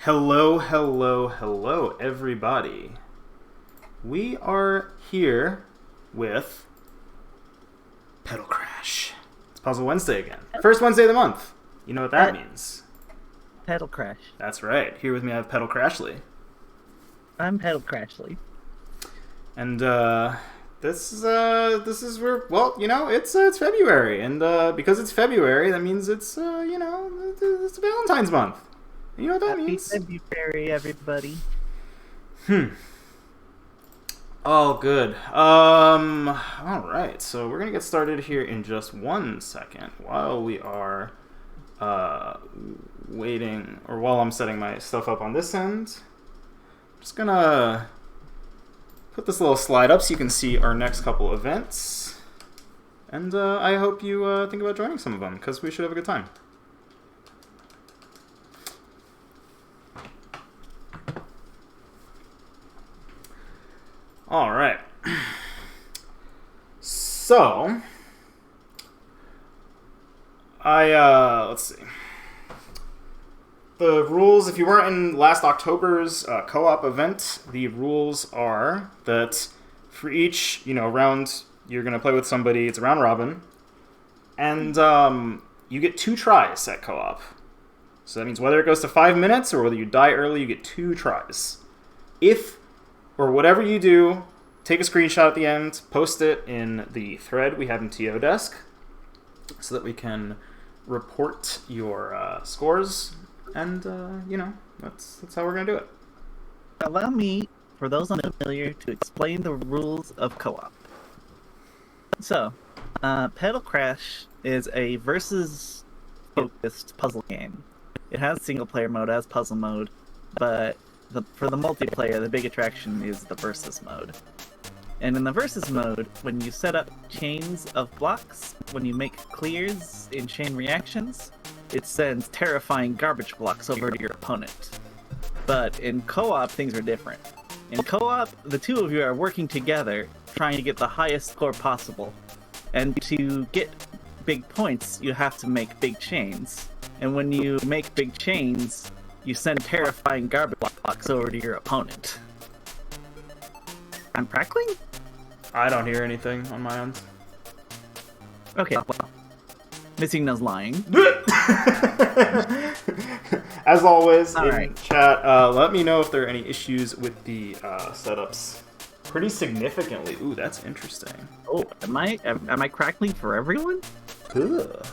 Hello, hello, hello, everybody. We are here with Petal Crash. It's Puzzle Wednesday again. First Wednesday of the month. You know what that means. Petal Crash. That's right. Here with me I have Petal Crashly. I'm Petal Crashly. And this is where, well, you know, it's February, and because it's February, that means it's it's Valentine's month. You know what that means? Happy February, everybody. Oh, good. All right. So we're gonna get started here in just 1 second while we are waiting, or while I'm setting my stuff up on this end. I'm just gonna put this little slide up so you can see our next couple events, and I hope you think about joining some of them because we should have a good time. All right. So, let's see. The rules, if you weren't in last October's co-op event, the rules are that for each, round you're going to play with somebody, it's a round robin, and you get 2 tries at co-op. So that means whether it goes to 5 minutes or whether you die early, you get 2 tries. If or whatever you do, take a screenshot at the end, post it in the thread we have in TO Desk so that we can report your scores, and, that's how we're going to do it. Allow me, for those unfamiliar, to explain the rules of co-op. So, Petal Crash is a versus-focused puzzle game. It has single-player mode, it has puzzle mode, but for the multiplayer, the big attraction is the versus mode. And in the versus mode, when you set up chains of blocks, when you make clears in chain reactions, it sends terrifying garbage blocks over to your opponent. But in co-op, things are different. In co-op, the two of you are working together, trying to get the highest score possible. And to get big points, you have to make big chains. And when you make big chains, you send terrifying garbage blocks over to your opponent. I'm crackling? I don't hear anything on my end. Okay, well, Missing No's lying. As always, All in right. chat, let me know if there are any issues with the setups. Pretty significantly. Ooh, that's interesting. Oh, am I crackling for everyone? Ugh.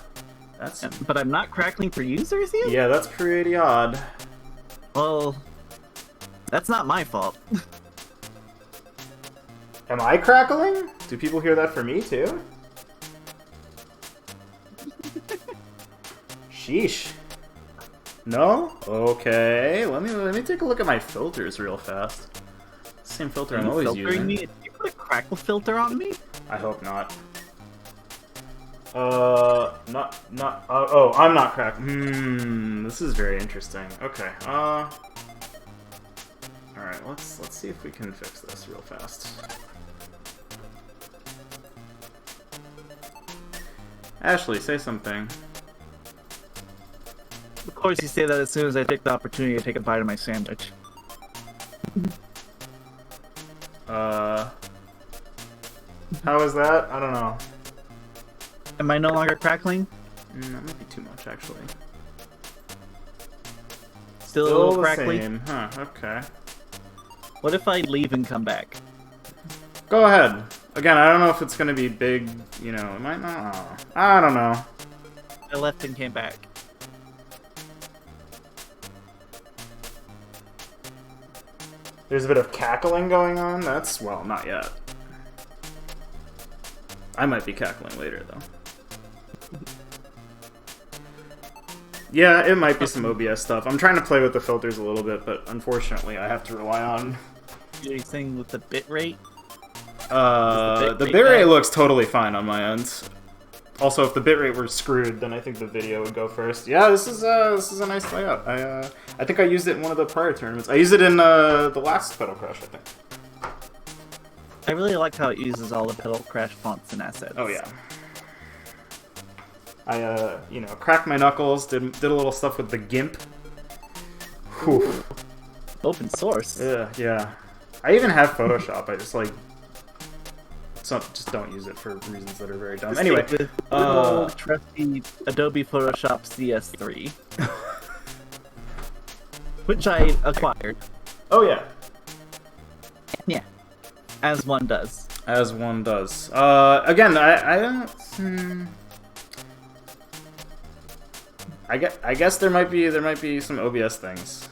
That's... But I'm not crackling for users yet? Yeah, that's pretty odd. Well, that's not my fault. Am I crackling? Do people hear that from me too? Sheesh. No? Okay. Let me take a look at my filters real fast. Same filter I'm always using. Me? Did you put a crackle filter on me? I hope not. Oh, I'm not cracked. This is very interesting. Okay, alright, let's see if we can fix this real fast. Ashley, say something. Of course you say that as soon as I take the opportunity to take a bite of my sandwich. How is that? I don't know. Am I no longer crackling? That might be too much, actually. Still a little the crackly? same. Huh, okay. What if I leave and come back? Go ahead. Again, I don't know if it's gonna be big, it might not. I don't know. I left and came back. There's a bit of cackling going on. That's, well, not yet. I might be cackling later, though. Yeah, it might be some OBS stuff. I'm trying to play with the filters a little bit, but unfortunately I have to rely on... Anything with the bitrate? The bitrate looks totally fine on my end. Also, if the bitrate were screwed, then I think the video would go first. Yeah, this is a nice layout. I think I used it in one of the prior tournaments. I used it in the last Petal Crash, I think. I really like how it uses all the Petal Crash fonts and assets. Oh yeah. I, cracked my knuckles, did a little stuff with the GIMP. Whew. Open source. Yeah. I even have Photoshop. I just just don't use it for reasons that are very dumb. Anyway, with old trusty Adobe Photoshop CS3, which I acquired. Oh yeah, Yeah, as one does. as one does. Again, I don't. I guess there might be some OBS things.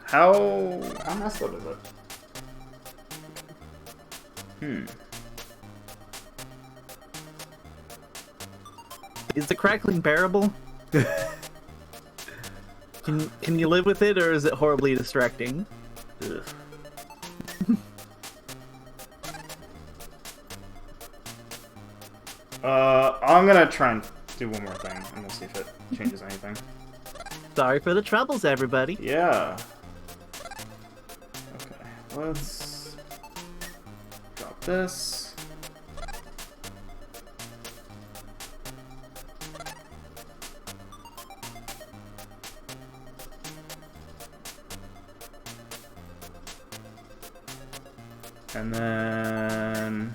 How messed up is it? Is the crackling bearable? Can you live with it, or is it horribly distracting? Ugh. I'm gonna try and do one more thing, and we'll see if it changes anything. Sorry for the troubles, everybody. Yeah. Okay, let's drop this. And then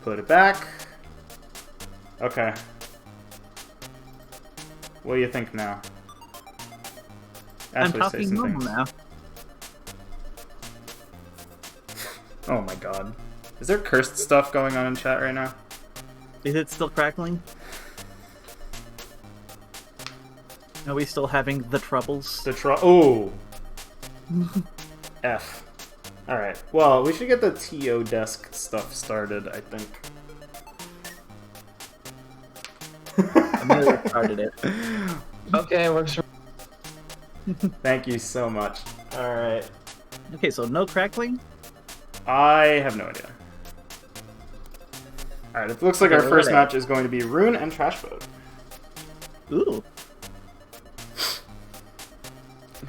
put it back. Okay. What do you think now? I'm Ashley, say talking some normal things. now. Oh my god. Is there cursed stuff going on in chat right now? Is it still crackling? Are we still having the troubles? Oh! F. Alright, well, we should get the TO desk stuff started, I think. Amelia started it. Okay, works for Thank you so much. Alright. Okay, so no crackling? I have no idea. Alright, it looks like our Okay, first what match is going to be Rune and Trash Boat. Ooh.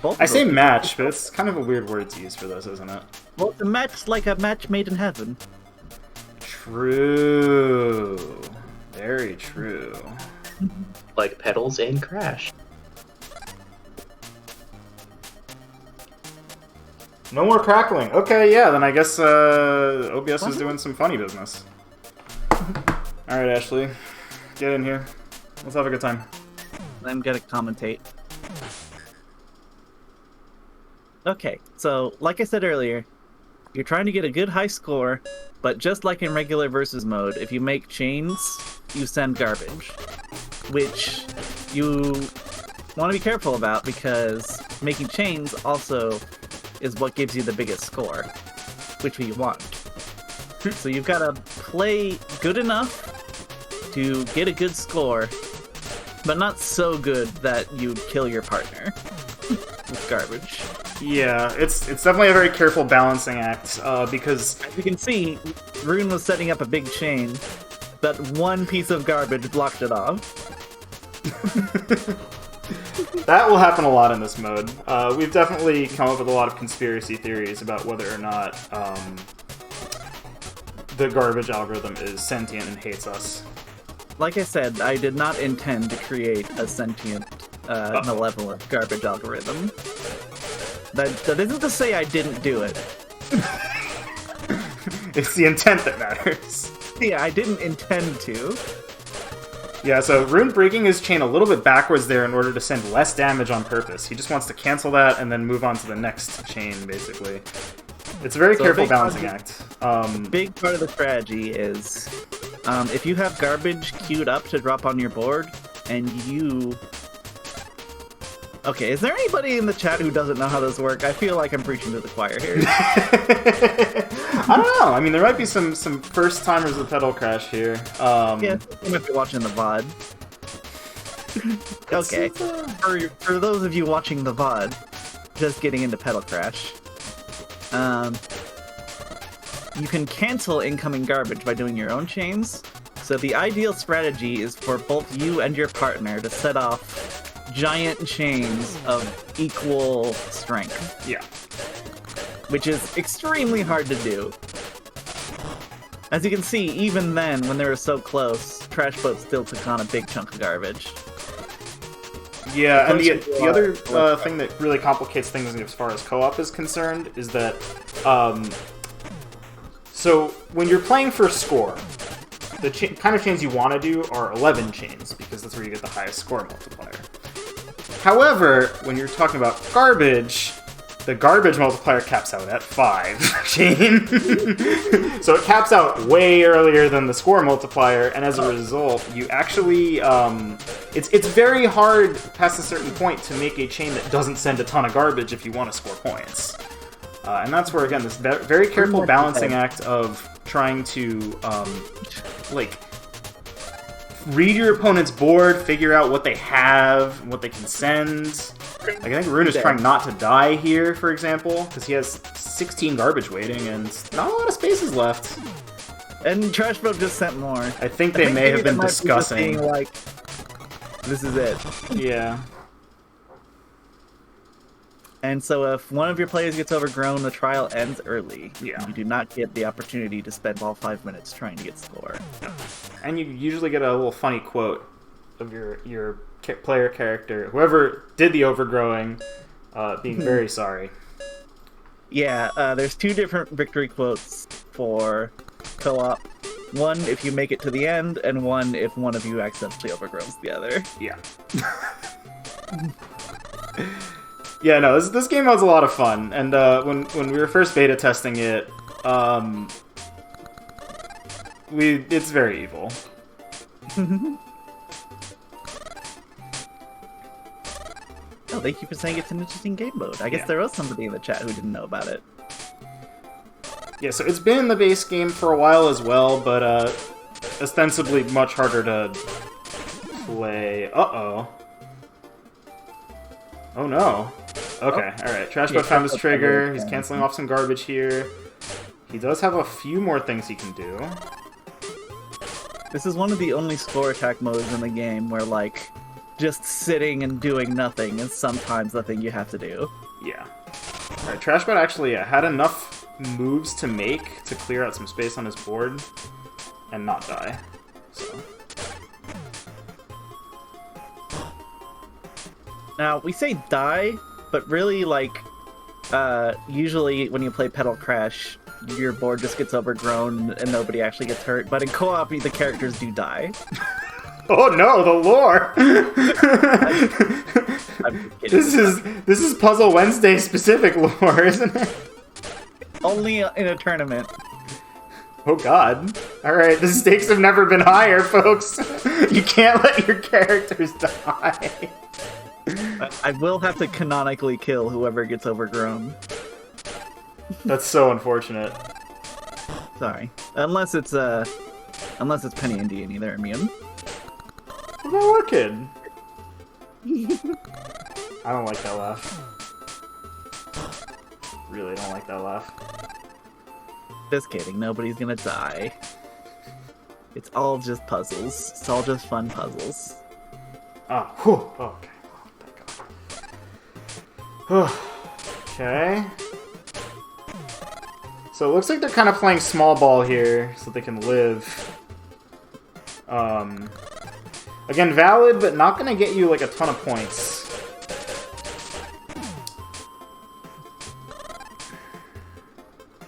Both I of say those- match, but it's kind of a weird word to use for this, isn't it? Well, it's a match like a match made in heaven. True. Very true. like Petals and Crash. No more crackling. Okay, yeah, then I guess OBS is doing some funny business. Alright, Ashley. Get in here. Let's have a good time. I'm gonna commentate. Okay, so like I said earlier, you're trying to get a good high score, but just like in regular versus mode, if you make chains, you send garbage. Which you want to be careful about, because making chains also is what gives you the biggest score, which we want. So you've got to play good enough to get a good score, but not so good that you kill your partner with garbage. Yeah, it's definitely a very careful balancing act, because... As you can see, Rune was setting up a big chain, but one piece of garbage blocked it off. that will happen a lot in this mode. We've definitely come up with a lot of conspiracy theories about whether or not the garbage algorithm is sentient and hates us. Like I said, I did not intend to create a sentient, malevolent garbage algorithm. That isn't to say I didn't do it. It's the intent that matters. Yeah, I didn't intend to. Yeah, so Rune breaking his chain a little bit backwards there in order to send less damage on purpose. He just wants to cancel that and then move on to the next chain, basically. It's a very careful balancing act. Big part of the strategy is, if you have garbage queued up to drop on your board, and you... Okay, is there anybody in the chat who doesn't know how this works? I feel like I'm preaching to the choir here. I don't know. I mean, there might be some first-timers with Petal Crash here. Yeah, you might be watching the VOD. Okay, for those of you watching the VOD, just getting into Petal Crash, you can cancel incoming garbage by doing your own chains. So the ideal strategy is for both you and your partner to set off giant chains of equal strength. Yeah. Which is extremely hard to do. As you can see, even then, when they were so close, Trash Boat still took on a big chunk of garbage. Yeah, and closer the you other are, thing that really complicates things as far as co-op is concerned is that, so when you're playing for score, the kind of chains you want to do are 11 chains, because that's where you get the highest score multiplier. However, when you're talking about garbage, the garbage multiplier caps out at 5 chain. So it caps out way earlier than the score multiplier, and as a result, you actually, it's very hard past a certain point to make a chain that doesn't send a ton of garbage if you want to score points. And that's where, again, this very careful balancing act of trying to, like, read your opponent's board, figure out what they have, what they can send. Like, I think Rune is trying not to die here, for example, because he has 16 garbage waiting and not a lot of spaces left. And Trash Boat just sent more. I think they may have been discussing. Like, this is it. Yeah. And so if one of your players gets overgrown, the trial ends early. Yeah. You do not get the opportunity to spend all 5 minutes trying to get score. And you usually get a little funny quote of your player character, whoever did the overgrowing, being very sorry. Yeah, there's 2 different victory quotes for co-op. One if you make it to the end, and one if one of you accidentally overgrows the other. Yeah. Yeah, no, this game mode's a lot of fun, and when we were first beta testing it, it's very evil. Oh, thank you for saying it's an interesting game mode. I guess Yeah. there was somebody in the chat who didn't know about it. Yeah, so it's been in the base game for a while as well, but ostensibly much harder to play. Uh-oh. Oh no. Okay, alright. Trashbot found his trigger. He's canceling off some garbage here. He does have a few more things he can do. This is one of the only score attack modes in the game where, like, just sitting and doing nothing is sometimes the thing you have to do. Yeah. Alright, Trashbot actually had enough moves to make to clear out some space on his board and not die. So. Now, we say die, but really, like, usually when you play Petal Crash, your board just gets overgrown and nobody actually gets hurt. But in co-op, the characters do die. Oh no, the lore! I'm just kidding. This is Puzzle Wednesday specific lore, isn't it? Only in a tournament. Oh god. Alright, the stakes have never been higher, folks. You can't let your characters die. I will have to canonically kill whoever gets overgrown. That's so unfortunate. Sorry. Unless it's Penny and Deanie, they're immune. What about our kid? I don't like that laugh. Really don't like that laugh. Just kidding, nobody's gonna die. It's all just puzzles. It's all just fun puzzles. Oh, whew. Okay. Oh, thank God. Okay. So it looks like they're kind of playing small ball here so they can live. Again, valid, but not gonna get you like a ton of points.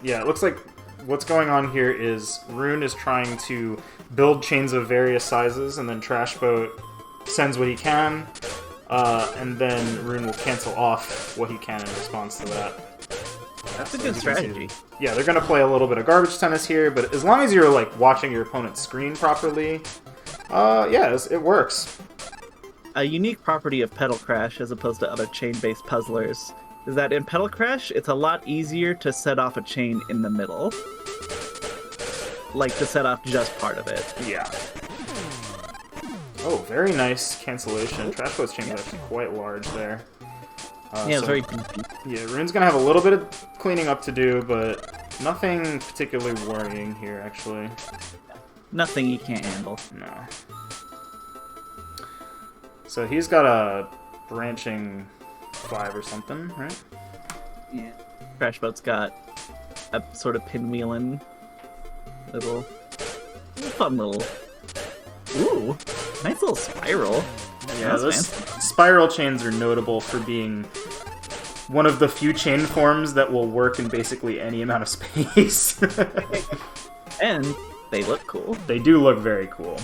Yeah, it looks like what's going on here is Rune is trying to build chains of various sizes, and then Trashboat sends what he can, and then Rune will cancel off what he can in response to that. That's a good strategy. Yeah, they're gonna play a little bit of garbage tennis here, but as long as you're like watching your opponent's screen properly, yeah, it works. A unique property of Petal Crash, as opposed to other chain-based puzzlers, is that in Petal Crash, it's a lot easier to set off a chain in the middle. Like, to set off just part of it. Yeah. Oh, very nice cancellation. Trashboat's chain is actually quite large there. Yeah, it's very beefy. Yeah, Rune's gonna have a little bit of cleaning up to do, but nothing particularly worrying here, actually. Nothing you can't handle. No. So he's got a branching 5 or something, right? Yeah. Crashboat's got a sort of pinwheeling little... fun little... Ooh! Nice little spiral. Yeah, That's those fancy. spiral chains are notable for being one of the few chain forms that will work in basically any amount of space. And they look cool. They do look very cool.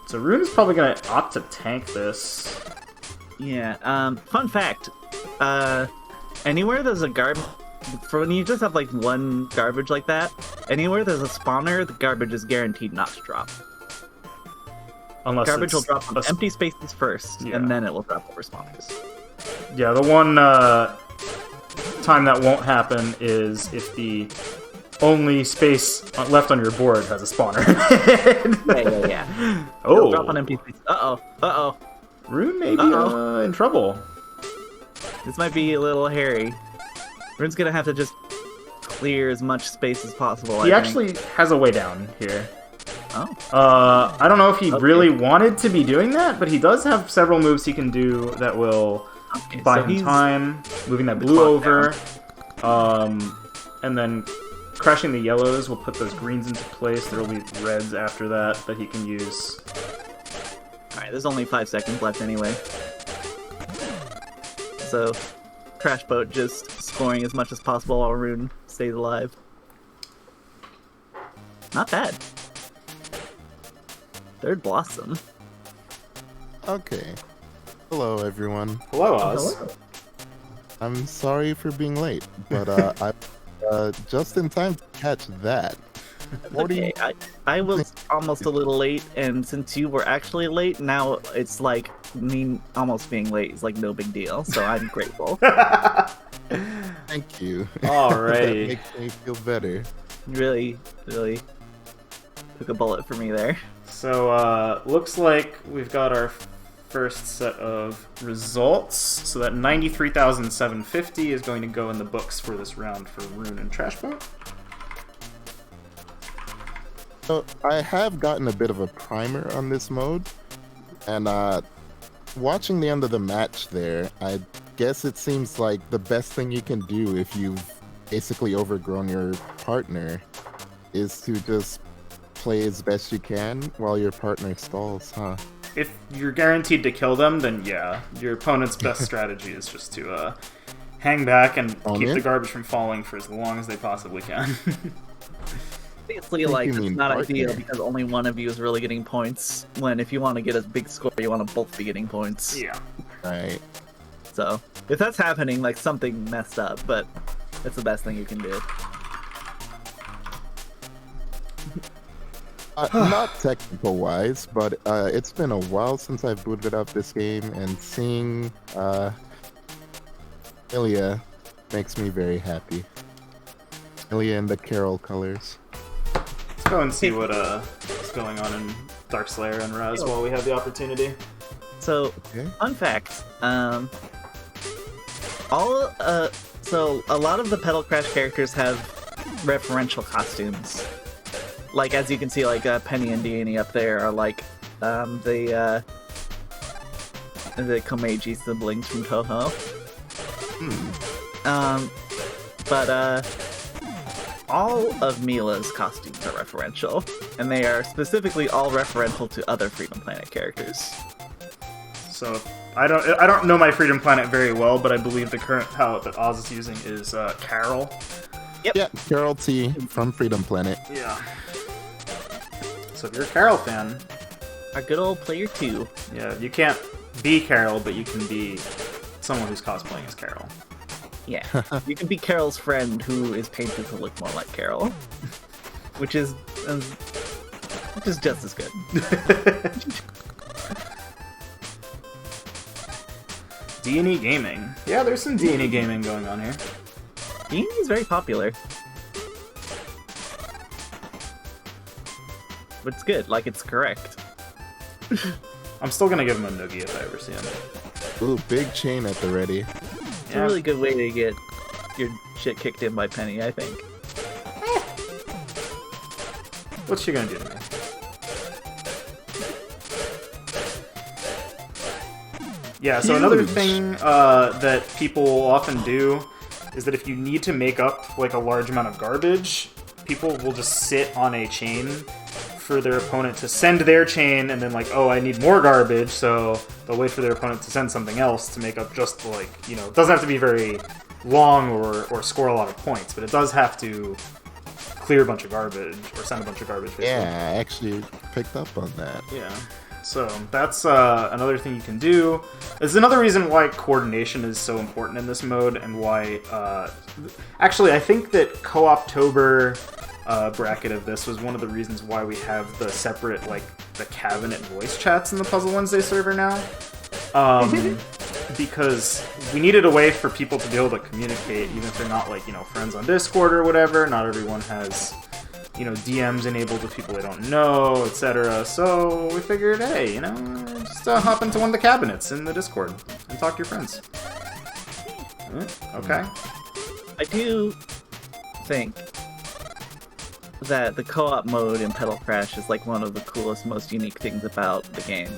So Rune is probably going to opt to tank this. Yeah, fun fact. Anywhere there's a garbage... For when you just have, like, one garbage like that, anywhere there's a spawner, the garbage is guaranteed not to drop. Unless Garbage will drop on a empty spaces first, Yeah. and then it will drop over spawners. Yeah, the one time that won't happen is if the only space left on your board has a spawner. Yeah. Oh. It'll drop on empty spaces. Uh-oh. Rune may be in trouble. This might be a little hairy. Rune's gonna have to just clear as much space as possible, He I actually has a way down here. Oh. I don't know if he Okay. really wanted to be doing that, but he does have several moves he can do that will Okay, buy so him he's- time, moving that blue over, and then crashing the yellows will put those greens into place. There will be reds after that he can use. Alright, there's only 5 seconds left anyway. So, Crash Boat just scoring as much as possible while Rune stays alive. Not bad. Third Blossom. Okay. Hello, everyone. Hello, Oz. I'm sorry for being late, but I just in time to catch that. What do Okay, you? I was almost a little late, and since you were actually late, now it's like me almost being late is like no big deal, so I'm grateful. Thank you. Alrighty. That makes me feel better. Really took a bullet for me there. So, looks like we've got our first set of results. So that 93,750 is going to go in the books for this round for Rune and Trash Boat. So I have gotten a bit of a primer on this mode, and watching the end of the match there, I guess it seems like the best thing you can do if you've basically overgrown your partner is to just play as best you can while your partner stalls, huh? If you're guaranteed to kill them, then yeah, your opponent's best strategy is just to hang back and keep the garbage from falling for as long as they possibly can. Obviously, think like, you it's mean not partner. ideal because only one of you is really getting points, when if you want to get a big score, you want to both be getting points. Yeah. Right. So, if that's happening, like, something messed up, but that's the best thing you can do. Not technical wise, but it's been a while since I've booted up this game, and seeing Ilya makes me very happy. Ilya in the Carol colors. Let's go and see what's going on in Darkslayer and Raz while we have the opportunity. So, Okay. fun fact, so a lot of the Petal Crash characters have referential costumes. Like, as you can see, like, Penny and Deanie up there are like, the Komeiji siblings from Toho. But all of Mila's costumes are referential, and they are specifically all referential to other Freedom Planet characters. So I don't know my Freedom Planet very well, but I believe the current palette that Oz is using is Carol. Yeah, Carol T from Freedom Planet. Yeah. So if you're a Carol fan, Our good old player 2. yeah, you can't be Carol, but you can be someone who's cosplaying as Carol. Yeah, you can be Carol's friend who is painted to look more like Carol, which is just as good. D&E Gaming. Yeah, there's some D&E Gaming going on here. D&D is very popular. But it's good, like, it's correct. I'm still gonna give him a noogie if I ever see him. Ooh, big chain at the ready. It's a really good way to get your shit kicked in by Penny, I think. What's she gonna do to me? Yeah, so another Huge. thing that people will often do is that if you need to make up like a large amount of garbage, people will just sit on a chain for their opponent to send their chain, and then like, oh, I need more garbage, so they'll wait for their opponent to send something else to make up just like, you know, it doesn't have to be very long or score a lot of points, but it does have to clear a bunch of garbage or send a bunch of garbage. Basically. Yeah, I actually picked up on that. Yeah. So that's another thing you can do. It's another reason why coordination is so important in this mode, and why... actually, I think that Co-Optober bracket of this was one of the reasons why we have the separate, like, the cabinet voice chats in the Puzzle Wednesday server now. Because we needed a way for people to be able to communicate, even if they're not, like, you know, friends on Discord or whatever. Not everyone has... you know, DMs enabled with people they don't know, etc. So we figured, hey, you know, just hop into one of the cabinets in the Discord and talk to your friends. Okay. I do think that the co-op mode in Petal Crash is like one of the coolest, most unique things about the game.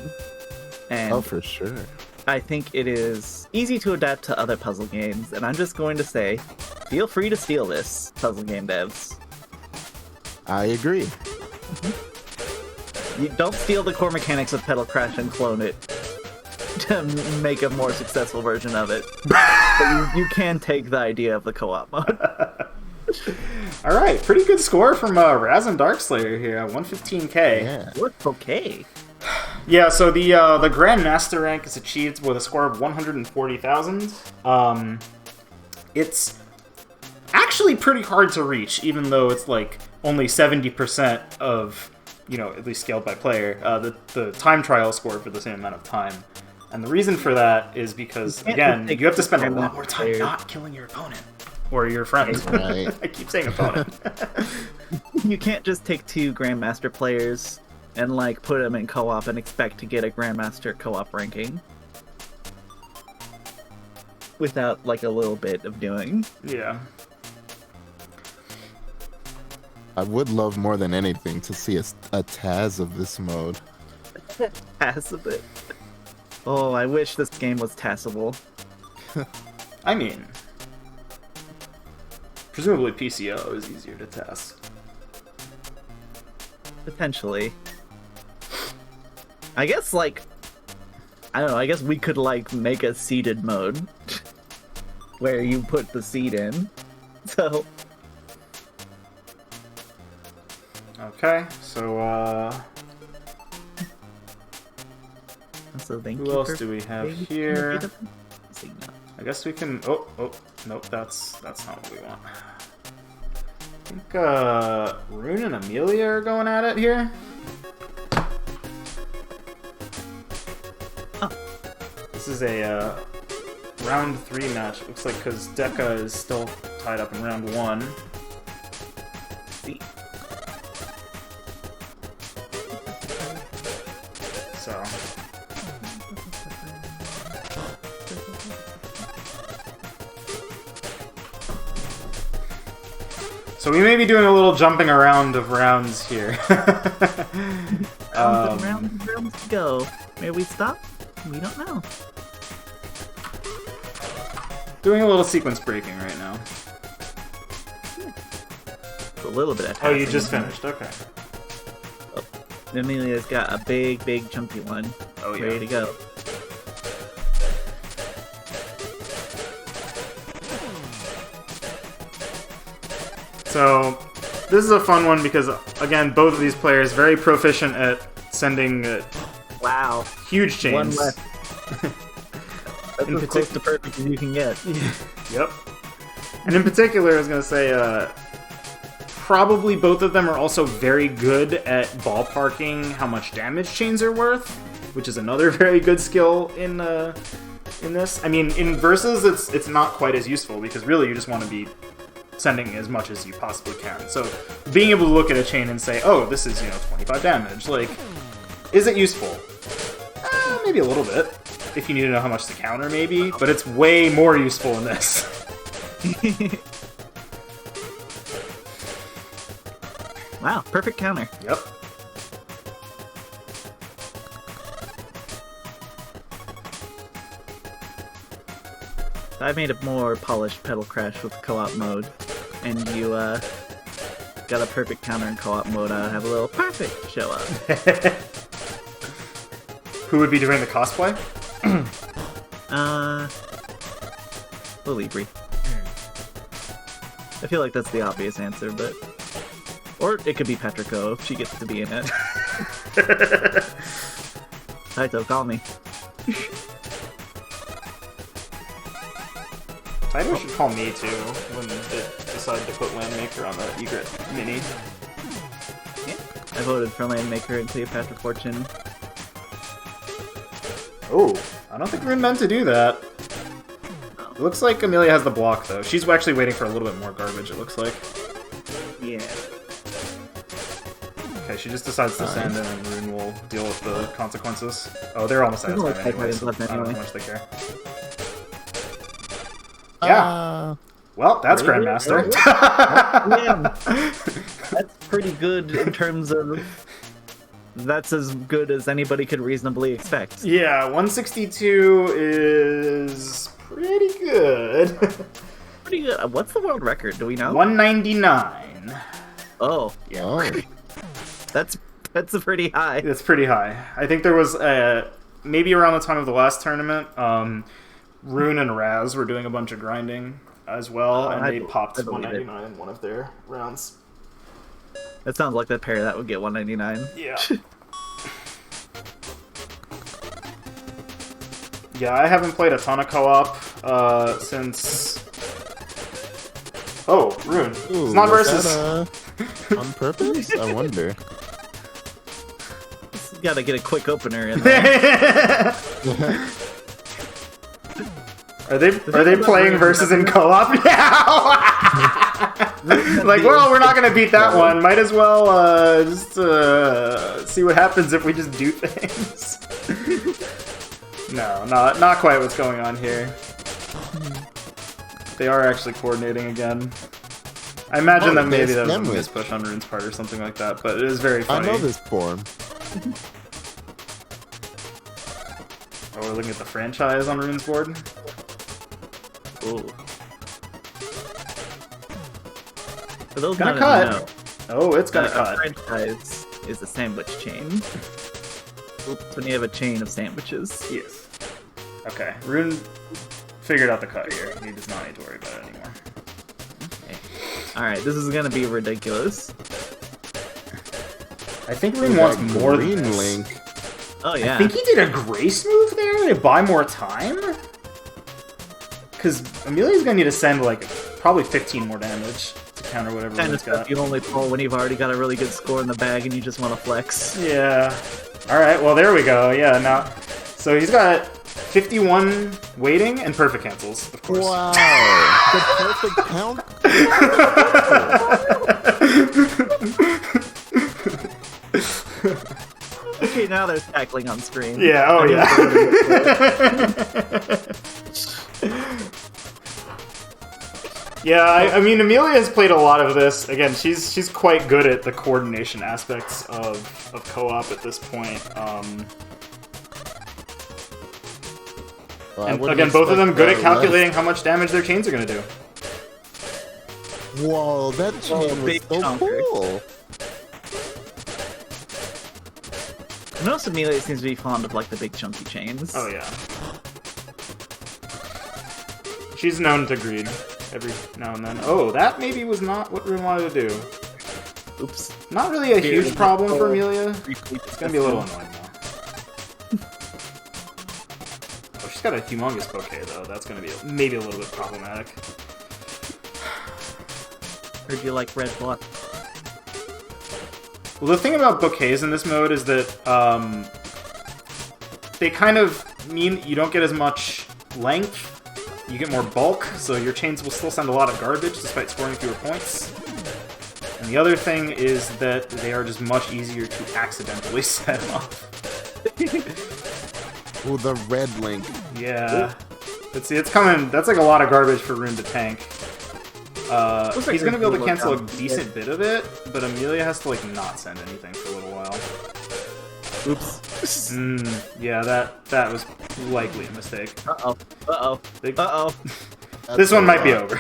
And Oh, for sure. I think it is easy to adapt to other puzzle games, and I'm just going to say, feel free to steal this, puzzle game devs. I agree. You don't steal the core mechanics of Petal Crash and clone it to make a more successful version of it. But you can take the idea of the co-op mode. Alright, pretty good score from Raz and Darkslayer here at 115k. Yeah. Looks okay. Yeah, so the Grandmaster rank is achieved with a score of 140,000. It's actually pretty hard to reach, even though it's like only 70% of, you know, at least scaled by player, the time trial score for the same amount of time. And the reason for that is because, again, you have to spend a lot more time not killing your opponent. Or your friend. Right. I keep saying opponent. You can't just take two Grandmaster players and, like, put them in co-op and expect to get a Grandmaster co-op ranking. Without, like, a little bit of doing. Yeah. I would love more than anything to see a Taz of this mode. Pass a bit. Oh, I wish this game was tassable. I mean, presumably PCO is easier to test. Potentially. I guess, like, I don't know, I guess we could, like, make a seeded mode. Where you put the seed in. So... Okay, so, So thank who you else for do we have being here? signal. I guess we can... Oh, nope, that's not what we want. I think, Rune and Amelia are going at it here. Oh. This is a, round 3 match. Looks like because Deca is still tied up in round 1. See. So... So we may be doing a little jumping around of rounds here. Rounds to go. May we stop? We don't know. Doing a little sequence breaking right now. A little bit of Oh, you passing. just finished. Okay. Amelia's got a big chunky one. Oh, yeah. Ready to go. So this is a fun one because, again, both of these players very proficient at sending Wow. huge chains. One left. That's as close to perfect as you can get. Yep. And in particular, I was going to say, probably both of them are also very good at ballparking how much damage chains are worth, which is another very good skill in this. I mean, in versus, it's not quite as useful because really you just want to be sending as much as you possibly can. So being able to look at a chain and say, oh, this is, 25 damage, like, is it useful? Maybe a little bit, if you need to know how much to counter, maybe, but it's way more useful in this. Wow, perfect counter. Yep. I made a more polished Petal Crash with co-op mode, and you got a perfect counter in co-op mode, I'd have a little perfect show up. Who would be doing the cosplay? Libri. I feel like that's the obvious answer, but... Or it could be Petrico if she gets to be in it. Taito, call me. Taito should call me too when they decide to put Landmaker on the Egret mini. Yeah. I voted for Landmaker and Cleopatra Fortune. Oh, I don't think we're meant to do that. It looks like Amelia has the block, though. She's actually waiting for a little bit more garbage, it looks like. Yeah. Okay, she just decides to send, and then Rune will deal with the consequences. Oh, they're almost out of time anyway, so I don't know how much they care. Yeah. Well, that's really? Grandmaster. Yeah. That's pretty good in terms of... That's as good as anybody could reasonably expect. Yeah, 162 is pretty good. Pretty good. What's the world record? Do we know? 199. Oh. Yeah. Oh. That's pretty high. It's pretty high. I think there was maybe around the time of the last tournament, Rune and Raz were doing a bunch of grinding as well, and they popped 199 in one of their rounds. That sounds like the pair that would get 199. Yeah. Yeah, I haven't played a ton of co-op since... Oh, Rune. Ooh, it's not was versus. that, on purpose? I wonder. You gotta get a quick opener in there. Are they playing versus in co-op now? Like, well, we're not gonna beat that one. Might as well just see what happens if we just do things. No, not quite what's going on here. They are actually coordinating again. I imagine that maybe that was a mispush on Rune's part or something like that, but it is very funny. I know this form. Oh, we're looking at the franchise on Rune's board? Ooh. For those Gonna not cut. in the know, Oh, it's gonna a cut. franchise is a sandwich chain. Oops, when you have a chain of sandwiches. Yes. Okay, Rune figured out the cut here. He does not need to worry about it anymore. Okay. Alright, this is gonna be ridiculous. I think Rune wants more than green this. link. Oh yeah. I think he did a grace move there to buy more time? Because Amelia's gonna need to send, like, probably 15 more damage to counter whatever kind of Rune's stuff got. you only pull when you've already got a really good score in the bag and you just want to flex. Yeah. Alright, well, there we go. Yeah, now... So he's got 51 waiting and perfect cancels, of course. Wow. The perfect count? Okay, now there's tackling on screen. Yeah, oh yeah. Yeah, I mean, Amelia has played a lot of this. Again, she's quite good at the coordination aspects of co-op at this point. Well, And again, both of them good at calculating how much damage their chains are going to do. Whoa, that chain was big so chunker. cool. I notice Amelia seems to be fond of like the big chunky chains. Oh yeah. She's known to greed every now and then. Oh, that maybe was not what Rune wanted to do. Oops. Not really a huge problem for Amelia. Briefly It's gonna be a little annoying though. Oh, she's got a humongous bouquet though. That's gonna be maybe a little bit problematic. Heard you like red blood. Well, the thing about bouquets in this mode is that they kind of mean you don't get as much length. You get more bulk, so your chains will still send a lot of garbage despite scoring fewer points. And the other thing is that they are just much easier to accidentally set off. Ooh, the red link. Yeah. But see, it's coming. That's like a lot of garbage for Rune to tank. Looks like He's gonna be able to there's cancel a a decent bit of it, but Amelia has to like not send anything for a little while. Oops. Yeah, that was likely a mistake. Uh-oh. Uh-oh. Big- Uh-oh. This one might be over.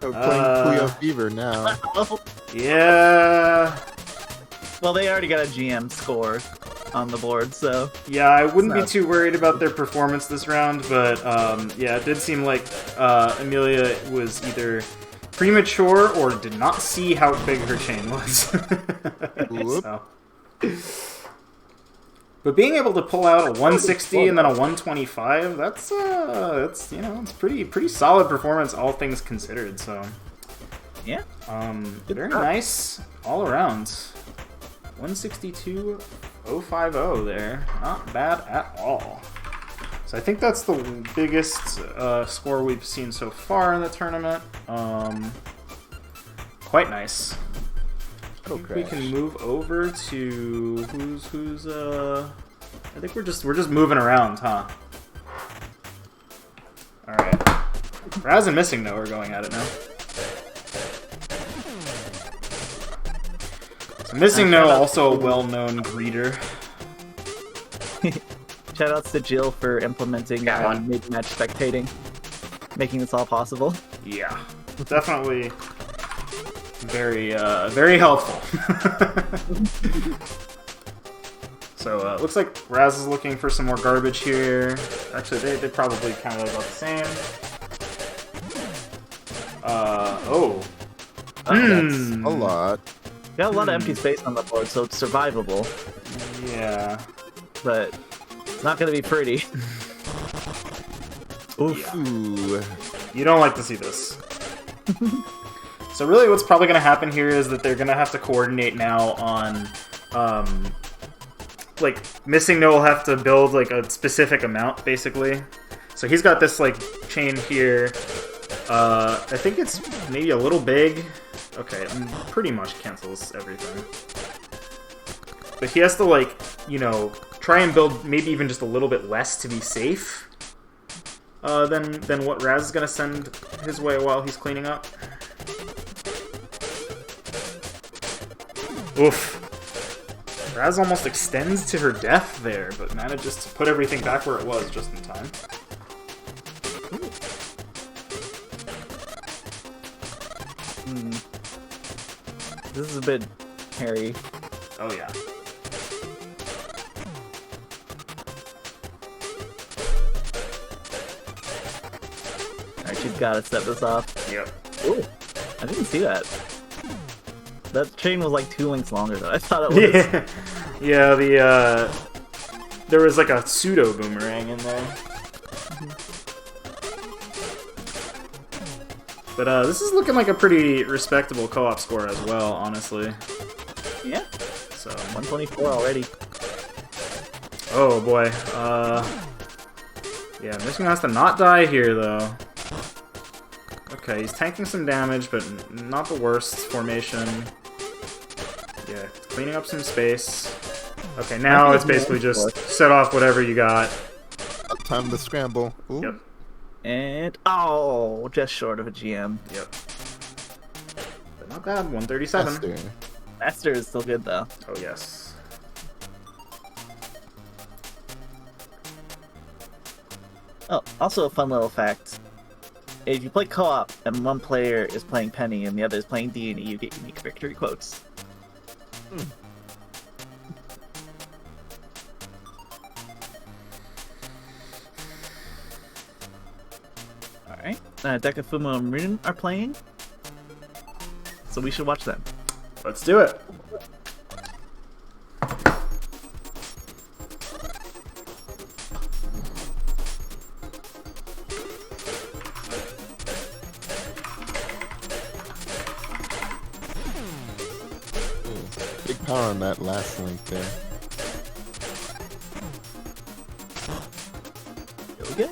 We're playing Puyo Fever now. Yeah. Well, they already got a GM score on the board, so... Yeah, I wouldn't be not- too worried about their performance this round, but yeah, it did seem like Amelia was either premature or did not see how big her chain was. Whoop. So. But being able to pull out a 160 and then a 125, that's you know, it's pretty solid performance, all things considered. So Yeah. very nice all around. 162.050 there, not bad at all. So I think that's the biggest score we've seen so far in the tournament. Quite nice. I think we can move over to who's I think we're just moving around, huh? All right. Raz and Missing No are going at it now. So Missing No, also a well-known greeter. Shoutouts to Jill for implementing mid-match spectating, making this all possible. Yeah, definitely very very helpful. So looks like Raz is looking for some more garbage here. Actually, they probably kind of about the same. That's a lot. Got a lot of empty space on the board, so it's survivable, Yeah. but it's not going to be pretty. Oof. Yeah. Ooh. You don't like to see this. So really what's probably going to happen here is that they're going to have to coordinate now on, like, Missing No will have to build, like, a specific amount, basically. So he's got this, like, chain here. I think it's maybe a little big. Okay, pretty much cancels everything. But he has to, like, you know, try and build maybe even just a little bit less to be safe than what Raz is going to send his way while he's cleaning up. Oof. Raz almost extends to her death there, but manages to put everything back where it was just in time. This is a bit hairy. Oh yeah. Alright, you've got to step this off. Yep. Ooh, I didn't see that. That chain was like 2 links longer than I thought it was. Yeah. Yeah. There was like a pseudo boomerang in there. But this is looking like a pretty respectable co-op score as well, honestly. Yeah. So 124 already. oh boy. Yeah, Missing has to not die here though. Okay, he's tanking some damage, but not the worst formation. Yeah, cleaning up some space. Okay, now it's basically just set off whatever you got. Time to scramble. Ooh. Yep. And oh, just short of a GM. Yep. But not bad, 137. Master. Master is still good though. Oh yes. Oh, also a fun little fact. If you play co-op and one player is playing Penny and the other is playing D&E, you get unique victory quotes. Alright. Dekafumo and Rune are playing. So we should watch them. Let's do it. Big power on that last link there. Here we go.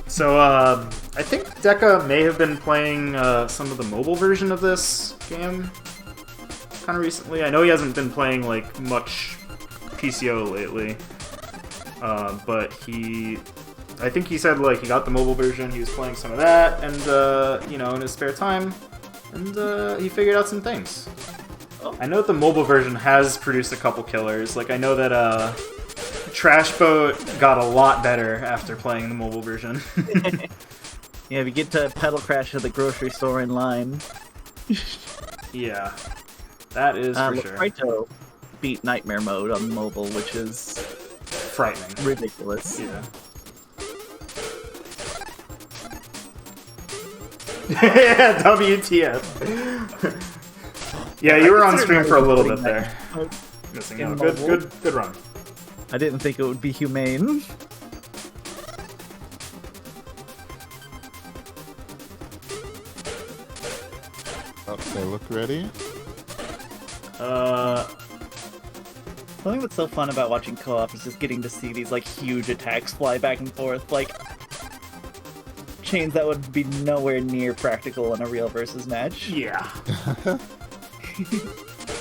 So, I think Deka may have been playing some of the mobile version of this game kind of recently. I know he hasn't been playing, like, much PCO lately. But I think he said, like, he got the mobile version, he was playing some of that, and, you know, in his spare time, and he figured out some things. Oh. I know that the mobile version has produced a couple killers. Like, I know that, Trash Boat got a lot better after playing the mobile version. Yeah, if you get to Petal Crash at the grocery store in line, Yeah, that is for sure. Leprito beat Nightmare Mode on mobile, which is Frightening. ridiculous. Yeah. WTF. Yeah, you were on stream for a little bit there. Missing out. Good run. I didn't think it would be humane. Okay, look ready. Something that's so fun about watching co-op is just getting to see these like huge attacks fly back and forth, like chains that would be nowhere near practical in a real versus match. Yeah.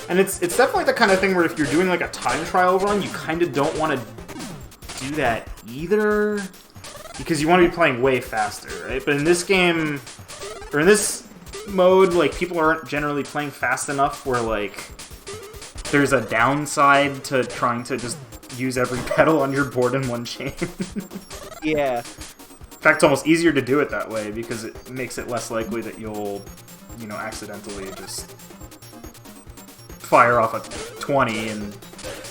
And it's definitely the kind of thing where if you're doing like a time trial run, you kind of don't want to do that either, because you want to be playing way faster, right? But in this game, or in this mode, like people aren't generally playing fast enough where like there's a downside to trying to just use every pedal on your board in one chain. Yeah. In fact, it's almost easier to do it that way because it makes it less likely that you'll, you know, accidentally just fire off a 20 and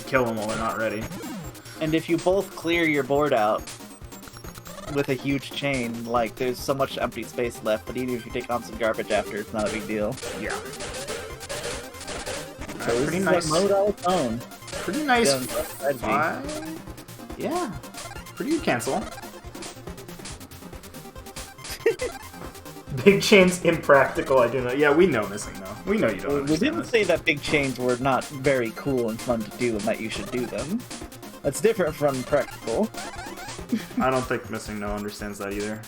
kill them while they're not ready. And if you both clear your board out with a huge chain, like there's so much empty space left, but even if you take on some garbage after, it's not a big deal. Yeah. So this Pretty is nice. a mode on its own. Pretty nice. Yeah, that'd be- Yeah. Pretty good cancel. Big chains impractical, I do know. Yeah, we know missing though. We know you don't We understand didn't this. say that big chains were not very cool and fun to do and that you should do them. That's different from practical. I don't think missing no understands that either.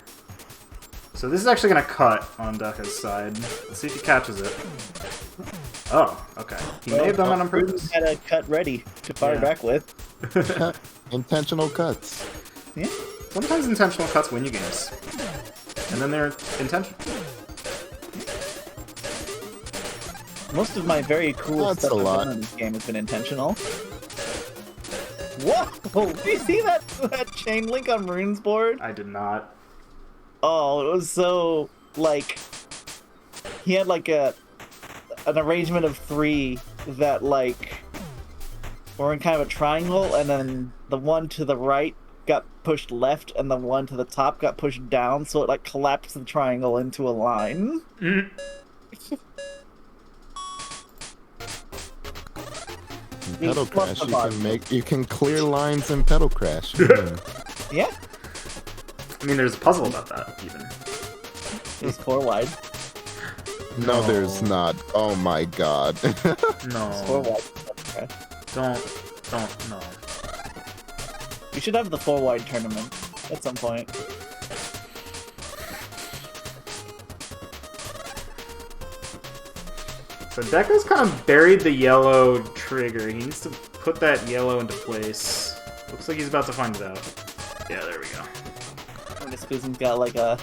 So this is actually going to cut on Deka's side. Let's see if he catches it. Oh, okay. He may have done that on purpose. Had a cut ready to fire Yeah. back with. Intentional cuts. Yeah. Sometimes intentional cuts win you games. And then they're intentional. Most of my very cool That's stuff a I've lot. done in this game has been intentional. Whoa! Did you see that chain link on Rune's board? I did not. Oh, it was so, like... He had, like, an arrangement of 3 that, like, were in kind of a triangle, and then the one to the right got pushed left, and the one to the top got pushed down, so it, like, collapsed the triangle into a line. Mm. In Petal These Crash, plus you can clear lines in Petal Crash. Yeah, I mean, there's a puzzle about that, even. it's 4 wide. No, there's not. Oh my god. 4 No. wide. Okay. Don't, no. We should have the 4 wide tournament at some point. So Deka's kind of buried the yellow trigger. He needs to put that yellow into place. Looks like he's about to find it out. Yeah, there we go. And this Spoon's got like a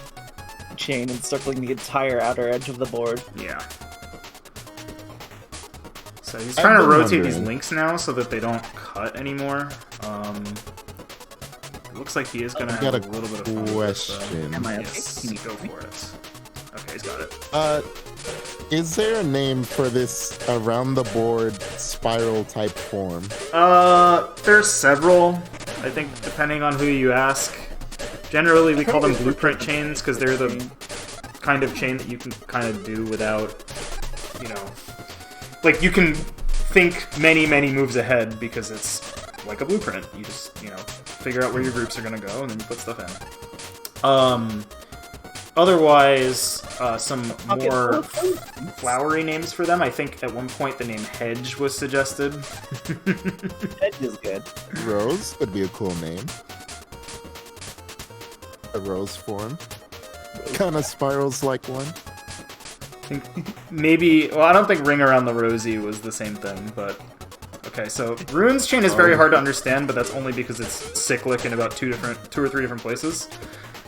chain encircling the entire outer edge of the board. Yeah. So he's trying to been rotate these wondering. links now so that they don't cut anymore. It looks like he is going to I have got a a little bit of fun with this, though. question. Am I okay? Yes, Can you go hear me? for it. Okay, he's got it. Is there a name for this around the board spiral type form? There's several. I think depending on who you ask. Generally, we call them blueprint chains because they're the kind of chain that you can kind of do without, you know, like you can think many, many moves ahead because it's like a blueprint. You just, you know, figure out where your groups are gonna go and then you put stuff in. Otherwise, some more flowery names for them. I think at one point the name Hedge was suggested. Edge is good. Rose would be a cool name. A rose form. Kind of spirals like one. I think maybe, well, I don't think Ring Around the Rosie was the same thing, but okay. So Rune's chain is very hard to understand, but that's only because it's cyclic in about two or three different places.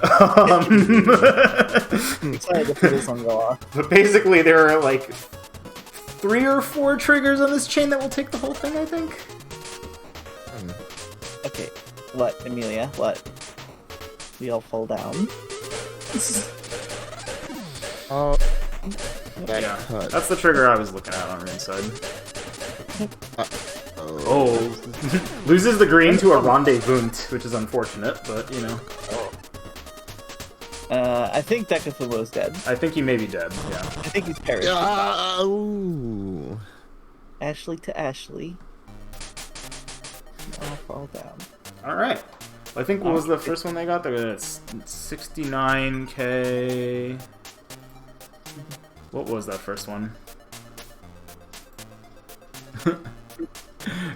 Sorry to put this on go off. But basically, there are like 3 or 4 triggers on this chain that will take the whole thing, I think. Okay, what, Amelia? What? We all fall down. Oh, that Yeah, cut. that's the trigger I was looking at on Ringside. Oh, loses the green to a rendezvous, which is unfortunate, but you know. I think Decathlon dead. I think he may be dead, yeah. I think he's perished. Ooh. Ashley to Ashley. I'll fall down. Alright. I think what was the first one they got? It's 69k. What was that first one?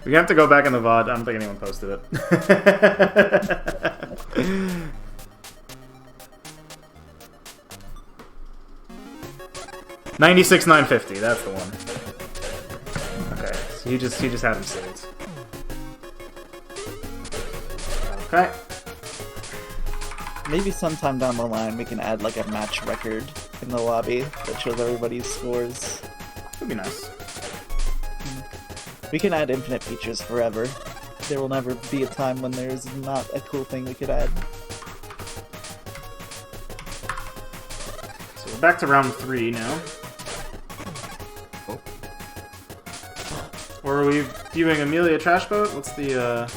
We have to go back in the VOD. I don't think anyone posted it. 96,950. That's the one. Okay, so he just had him saved. Okay. Maybe sometime down the line we can add like a match record in the lobby that shows everybody's scores. Would be nice. We can add infinite features forever. There will never be a time when there's not a cool thing we could add. So we're back to round 3 now. Or are we viewing Amelia Trash Boat? What's the,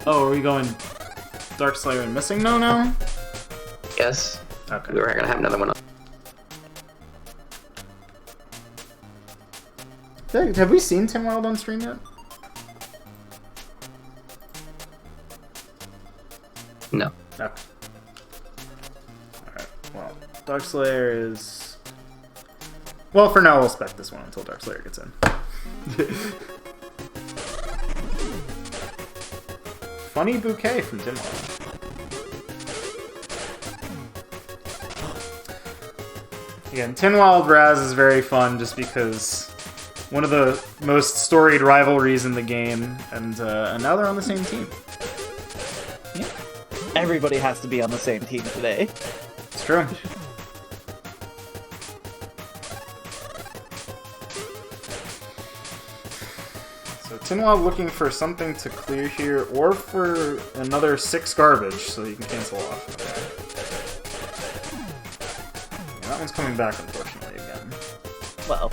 Oh, are we going Darkslayer and Missing No now? Yes. Okay. We were gonna have another one. Have we seen Tim Wild on stream yet? No. Okay. Alright, well, Darkslayer is... Well, for now we'll spec this one until Darkslayer gets in. Funny bouquet from Tim Wild. Again, Tin Wild Raz is very fun just because one of the most storied rivalries in the game, and now they're on the same team. Yeah. Everybody has to be on the same team today. It's true. So Tin Wild looking for something to clear here, or for another 6 garbage, so you can cancel off. Okay. Yeah, that one's coming back, unfortunately, again. Well.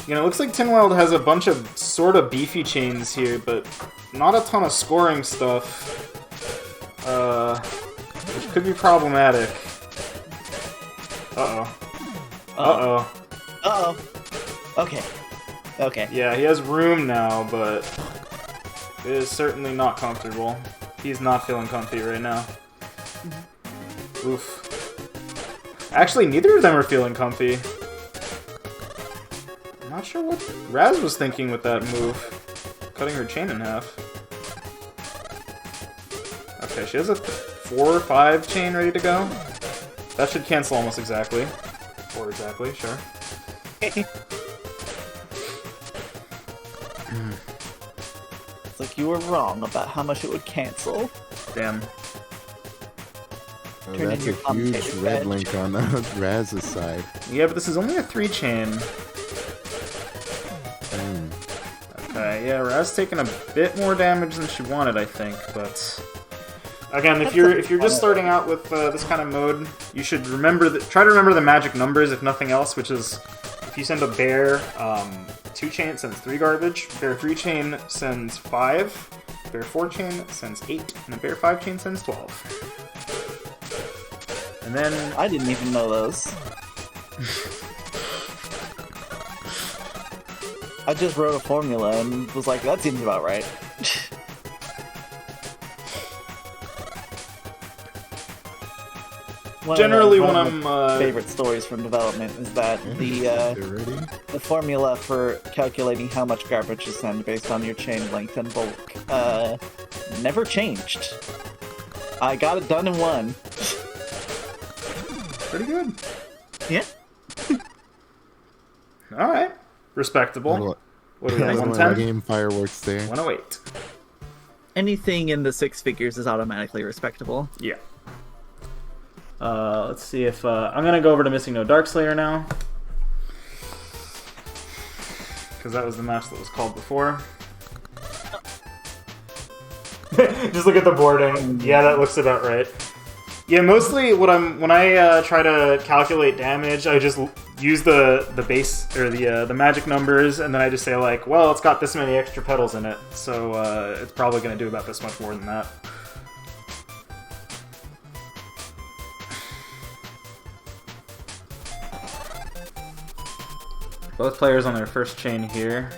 You know, it looks like Tin Wild has a bunch of sort of beefy chains here, but not a ton of scoring stuff. Which could be problematic. Uh-oh. Uh-oh. Uh-oh. Okay. Okay. Yeah, he has room now, but it is certainly not comfortable. He's not feeling comfy right now. Oof. Actually, neither of them are feeling comfy. I'm not sure what Raz was thinking with that move. Cutting her chain in half. Okay, she has a 4 or 5 chain ready to go. That should cancel almost exactly. Or exactly, sure. It's like you were wrong about how much it would cancel. Damn. Oh, Turn that's in a your huge commentator red badge. link on Raz's side. Yeah, but this is only a 3 chain. Mm. Okay, yeah, Raz taking a bit more damage than she wanted, I think, but again, if you're just starting out with this kind of mode, you should try to remember the magic numbers, if nothing else, which is if you send a bear 2 chain sends 3 garbage, bear 3 chain sends 5, bear 4 chain sends 8, and a bear 5 chain sends 12. And then I didn't even know those. I just wrote a formula and was like, that seems about right. generally one when of I'm my favorite stories from development is that They're ready? the formula for calculating how much garbage to send based on your chain length and bulk never changed. I got it done in one. pretty good. Yeah. Alright. Respectable. What do we got? Little 110? game fireworks there. 108. Anything in the 6 figures is automatically respectable. Yeah. Let's see if I'm gonna go over to Missing No Darkslayer now. because that was the match that was called before. Just look at the boarding. Yeah, that looks about right. Yeah, mostly when I try to calculate damage, I just use the base or the magic numbers, and then I just say like, well, it's got this many extra petals in it, so it's probably going to do about this much more than that. Both players on their first chain here.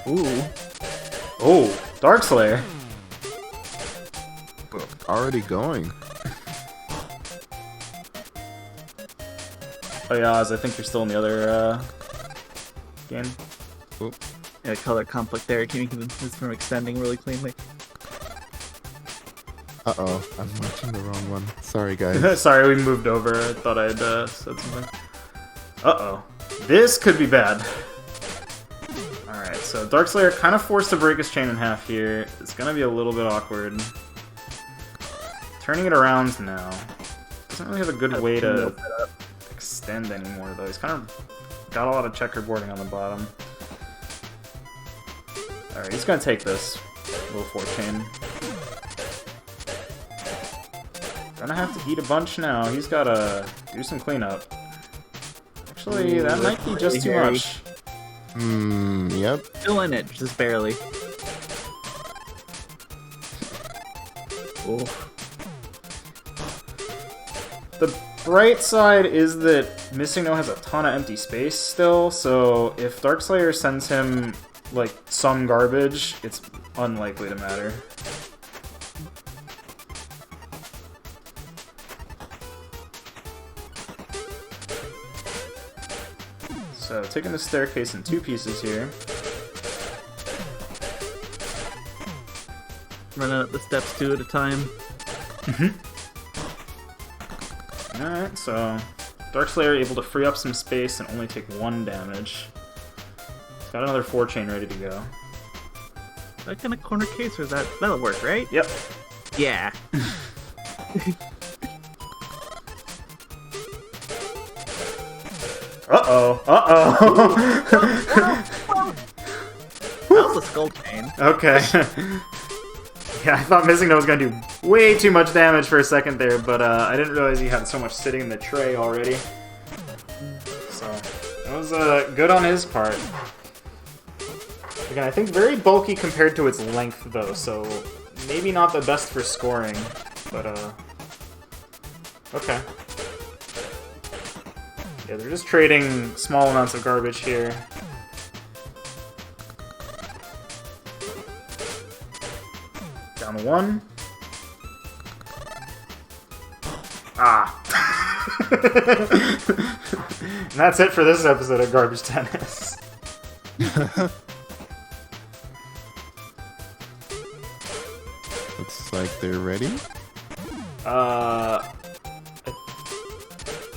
Ooh. Oh, Darkslayer. Already going. Oh yeah, Oz, I think you're still in the other game. Oop. Yeah, color conflict there, keeping this from extending really cleanly. Uh-oh, I'm watching the wrong one. Sorry, guys. Sorry, we moved over. I thought I'd said something. Uh-oh. This could be bad. Alright, so Darkslayer kind of forced to break his chain in half here. It's gonna be a little bit awkward. Turning it around now. Doesn't really have a good way to extend anymore, though. He's kind of got a lot of checkerboarding on the bottom. Alright, he's gonna take this little 4-chain. Gonna have to eat a bunch now. He's gotta do some cleanup. Actually, that might be just too much. Yep. Still in it, just barely. Ooh. The bright side is that Missing No has a ton of empty space still, so if Darkslayer sends him, like, some garbage, it's unlikely to matter. So, taking the staircase in 2 pieces here. Running up the steps 2 at a time. Alright, so Darkslayer able to free up some space and only take 1 damage. He's got another 4-chain ready to go. That kind of corner case, or that'll work, right? Yep. Yeah. Uh-oh. Uh-oh. That was a skull chain. Okay. Yeah, I thought Missing No was gonna do way too much damage for a second there, but I didn't realize he had so much sitting in the tray already. So, that was good on his part. Again, I think very bulky compared to its length, though, so maybe not the best for scoring, but okay. Yeah, they're just trading small amounts of garbage here. Down to 1. Ah. And that's it for this episode of Garbage Tennis. Looks like they're ready. I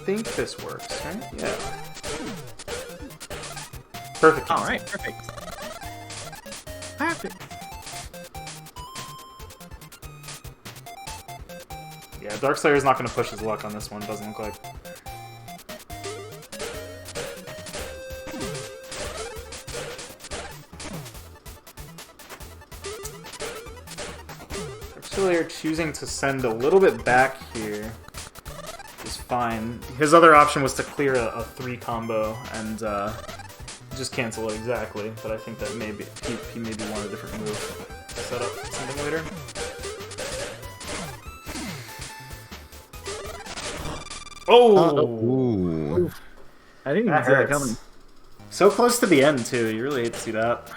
think this works, right? Yeah. Perfect. Alright, perfect. Perfect. Yeah, Darkslayer's not going to push his luck on this one, doesn't look like. Darkslayer choosing to send a little bit back here is fine. His other option was to clear a 3 combo and just cancel it exactly, but I think that maybe he maybe wanted a different move to set up something later. Oh! Ooh. I didn't even That see that hurts. coming. So close to the end, too. You really hate to see that.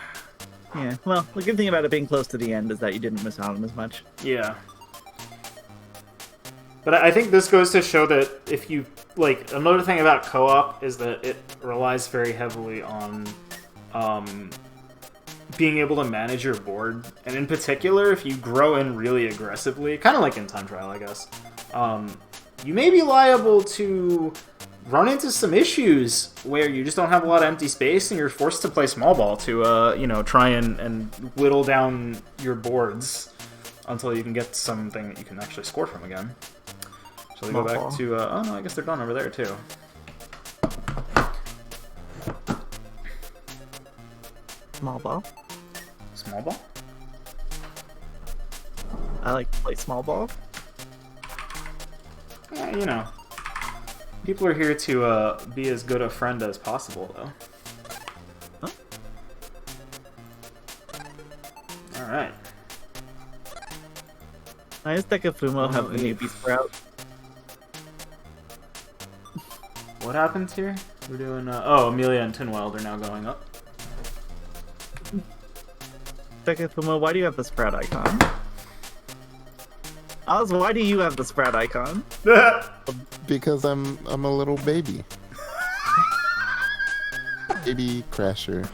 Yeah, well, the good thing about it being close to the end is that you didn't miss out on as much. Yeah. But I think this goes to show that if you... Like, another thing about co-op is that it relies very heavily on being able to manage your board. And in particular, if you grow in really aggressively, kind of like in Time Trial, I guess, you may be liable to run into some issues where you just don't have a lot of empty space and you're forced to play small ball to, you know, try and whittle down your boards until you can get something that you can actually score from again. Shall we go Small back ball. to? Oh no, I guess they're done over there too. Small ball. Small ball. I like to play small ball. Yeah, you know, people are here to be as good a friend as possible, though. Huh? All right. Nice Dekafumo have the newbie sprout. What happened here? We're doing. Oh, Amelia and Tinwild are now going up. Dekafumo, why do you have the sprout icon? Oz, why do you have the sprout icon? Because I'm a little baby. Baby Crasher.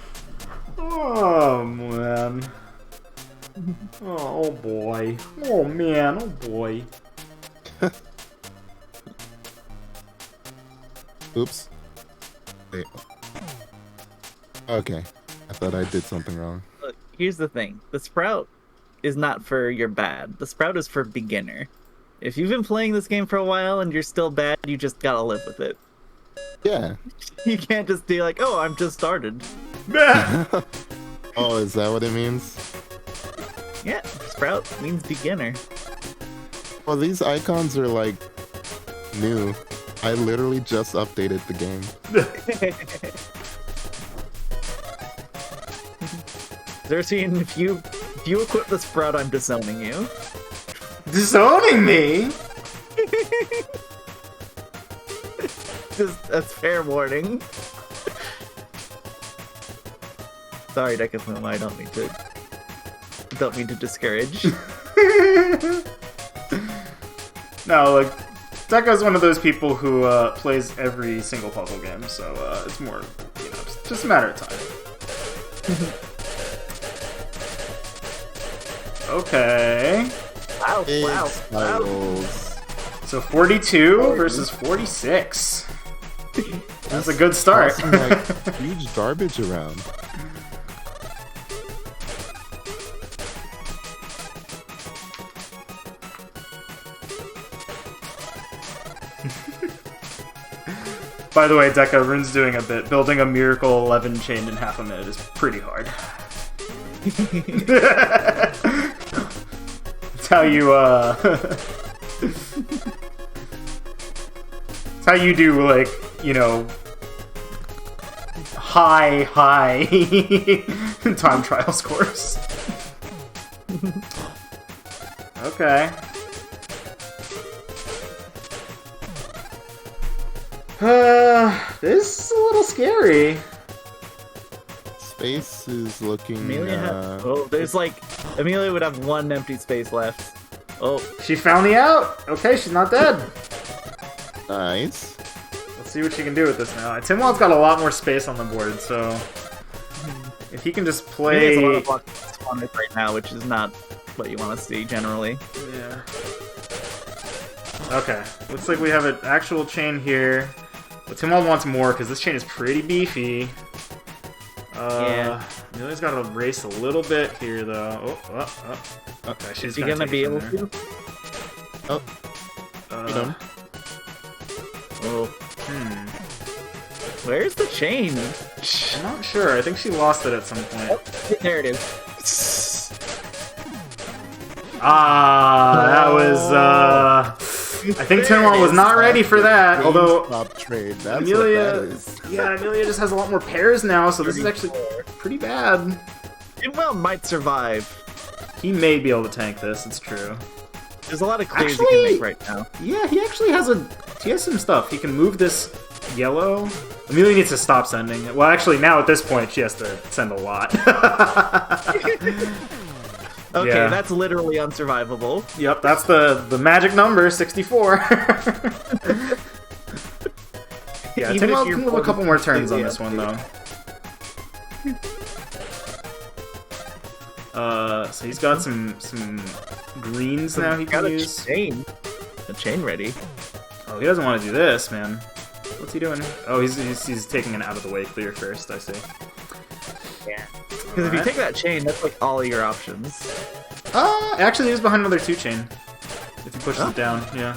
Oh man. Oh boy. Oh man. Oh boy. Oops. Wait. Okay. I thought I did something wrong. Look, here's the thing. The sprout is not for your bad. The sprout is for beginner. If you've been playing this game for a while and you're still bad, you just gotta live with it. Yeah. You can't just be like, oh, I'm just started. Oh, is that what it means? Yeah, sprout means beginner. Well, these icons are like new. I literally just updated the game. Xerxine, if you equip the sprout, I'm disowning you. Disowning me? Just that's fair warning. Sorry, Dekafumo, I don't mean to discourage. No, like Deca's one of those people who plays every single puzzle game, so it's more, you know, just a matter of time. Okay. Wow, Big wow, wow. spirals. So 42 versus 46. That's a good start. Tossing, like, huge garbage around. By the way, Deca, Rune's doing a bit. Building a Miracle 11 chain in half a minute is pretty hard. It's how you, it's how you do, like, you know, high time trial scores. Okay. This is a little scary. Space is looking. Amelia would have one empty space left. Oh, She found the out. Okay, she's not dead. Nice. Let's see what she can do with this now. Tinwild's got a lot more space on the board, so if he can just Amelia's a lot play. of blocks spawners right now, which is not what you want to see generally. Yeah. Okay, looks like we have an actual chain here. But Tinwild wants more because this chain is pretty beefy. Yeah. Amelia's got to race a little bit here, though. Okay, she's Is he gonna be able take it to? Oh, from you there. know. Oh, where's the chain? I'm not sure. I think she lost it at some point. There it is. That was, I think Tinwild was not ready for that, although GameStop trade. That's Amelia, what that is. yeah, Amelia just has a lot more pairs now, so this is actually pretty bad. Tinwild might survive. He may be able to tank this, it's true. There's a lot of clears he Actually- can make right now. Yeah, he actually has some stuff. He can move this yellow. Amelia needs to stop sending. Well, actually, now at this point, she has to send a lot. Okay, Yeah. that's literally unsurvivable. Yep, that's the magic number, 64. Yeah, Even if Tinwild you're can move a couple more turns on completely this one, though. So he's got some greens now he Got can a use. chain. A chain ready. Oh, he doesn't want to do this, man. What's he doing? Oh, he's taking an out of the way clear first, I see. Yeah. Because if you take that chain, that's like all of your options. Actually, he was behind another 2 chain. If he pushes it down, yeah.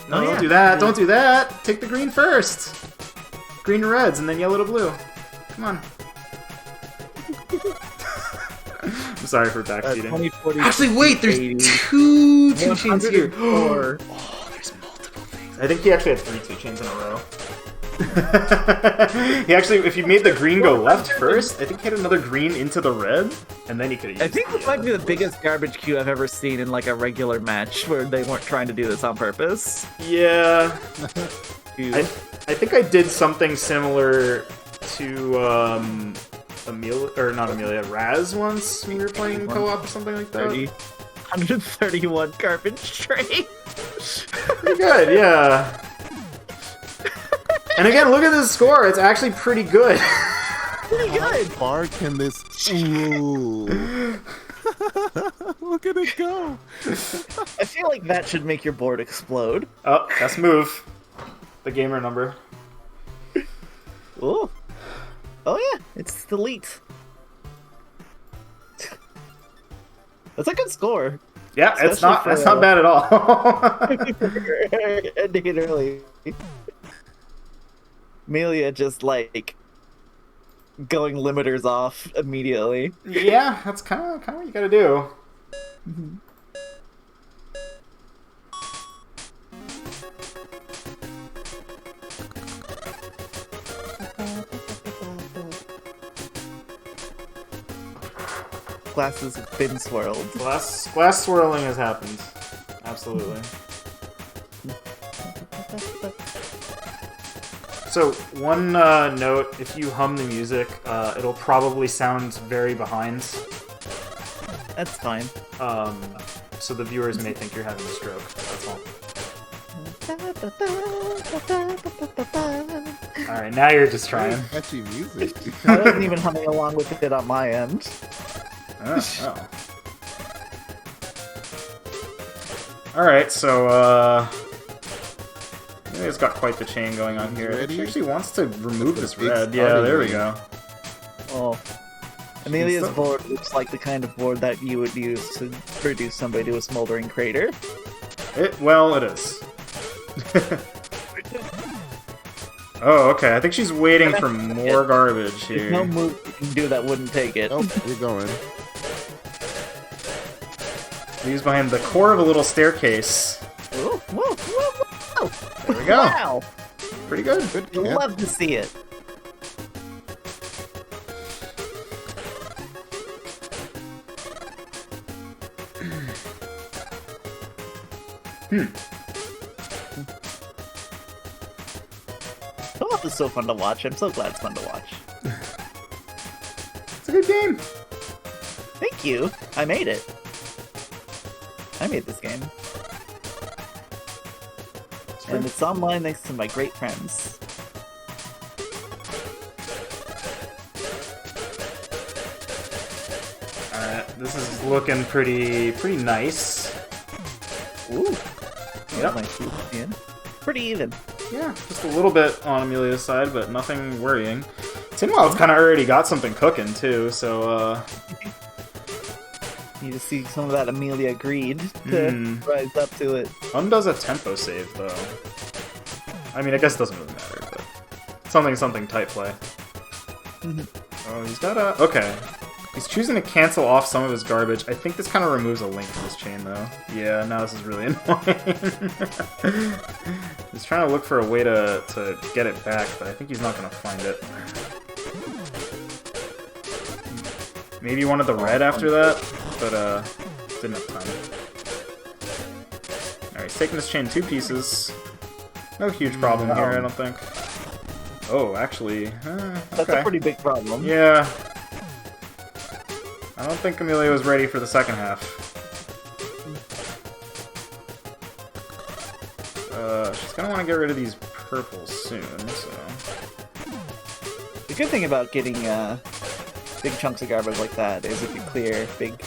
No, Oh, don't yeah. do that. Don't do that. Take the green first. Green to reds, and then yellow to blue. Come on. I'm sorry for backseating. 2040. Actually, wait. There's 80, two chains here. 104. Oh, there's multiple things. I think he actually had 3 2 chains in a row. He actually, if you made the green go left first, I think he had another green into the red, and then he could have used I think this might be the biggest garbage queue I've ever seen in like a regular match where they weren't trying to do this on purpose. Yeah. Dude. I think I did something similar to Amelia, or not Amelia, Raz once when we were playing co-op or something like that. 131 garbage train. Pretty good, yeah. And again, look at this score. It's actually pretty good. Pretty good. How far can this? Ooh. Look at it go. I feel like that should make your board explode. Oh, best move. The gamer number. Ooh. Oh yeah, it's delete. That's a good score. Yeah, it's Especially not. for, That's not bad at all. Ending it early. Amelia just like going limiters off immediately. Yeah, that's kind of what you gotta do. Glasses have been swirled. Glass swirling has happened. Absolutely. So, one note, if you hum the music, it'll probably sound very behind. That's fine. So the viewers may think you're having a stroke. That's all. Alright, now you're just trying. Catchy music. I wasn't even humming along with it on my end. Oh. Alright, so, it's got quite the chain going on here. Ready? She actually wants to remove this big red. Yeah, starting there we ring. go. Oh. Amelia's still- board looks like the kind of board that you would use to reduce somebody to a smoldering crater. Well, it is. Oh, okay. I think she's waiting for more garbage There's no here. move you can do that wouldn't take it. Oh, we're going. Leaves behind the core of a little staircase. Whoa, whoa, whoa, whoa. There we go. Wow! Pretty good. Good You'd camp. love to see it. Co-op is so fun to watch. I'm so glad it's fun to watch. It's a good game. Thank you. I made it. I made this game. And it's online thanks to my great friends. Alright, this is looking pretty nice. Ooh. Yep. Nice. Yeah. Pretty even. Yeah, just a little bit on Amelia's side, but nothing worrying. Tinwild's kind of already got something cooking, too, so, You just see some of that Amelia greed to rise up to it. undoes a tempo save, though. I mean, I guess it doesn't really matter, but something tight play. Oh, he's got a... Okay. He's choosing to cancel off some of his garbage. I think this kind of removes a link to this chain, though. Yeah, now this is really annoying. He's trying to look for a way to get it back, but I think he's not going to find it. Maybe he wanted the red after that, but didn't have time. Alright, he's taking this chain 2 pieces. No huge problem here, I don't think. Oh, actually, That's okay. a pretty big problem. Yeah. I don't think Amelia was ready for the second half. She's gonna want to get rid of these purples soon, so... The good thing about getting big chunks of garbage like that is if you clear big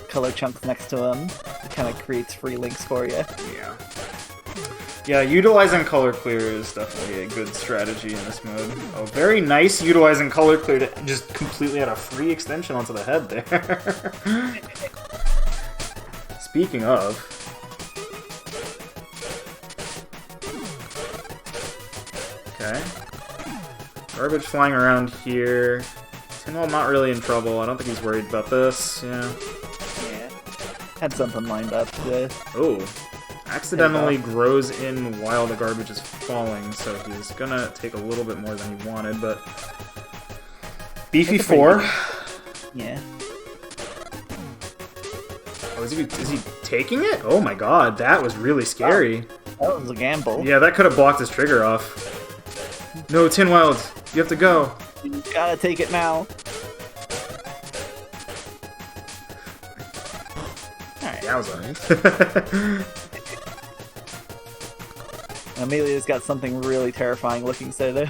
color chunks next to them, it kind of creates free links for you. Yeah. Yeah, utilizing color clear is definitely a good strategy in this mode. Oh, very nice utilizing color clear to just completely add a free extension onto the head there. Speaking of... Okay. Garbage flying around here. Tinwell not really in trouble. I don't think he's worried about this. Yeah. Yeah. Had something lined up to... Oh. Accidentally grows in while the garbage is falling, so he's gonna take a little bit more than he wanted, but... Beefy 4. Yeah. Oh, is he taking it? Oh my god, that was really scary. That was a gamble. Yeah, that could have blocked his trigger off. No, Tinwild, you have to go. You gotta take it now. Alright. That was nice. Amelia's got something really terrifying looking to do.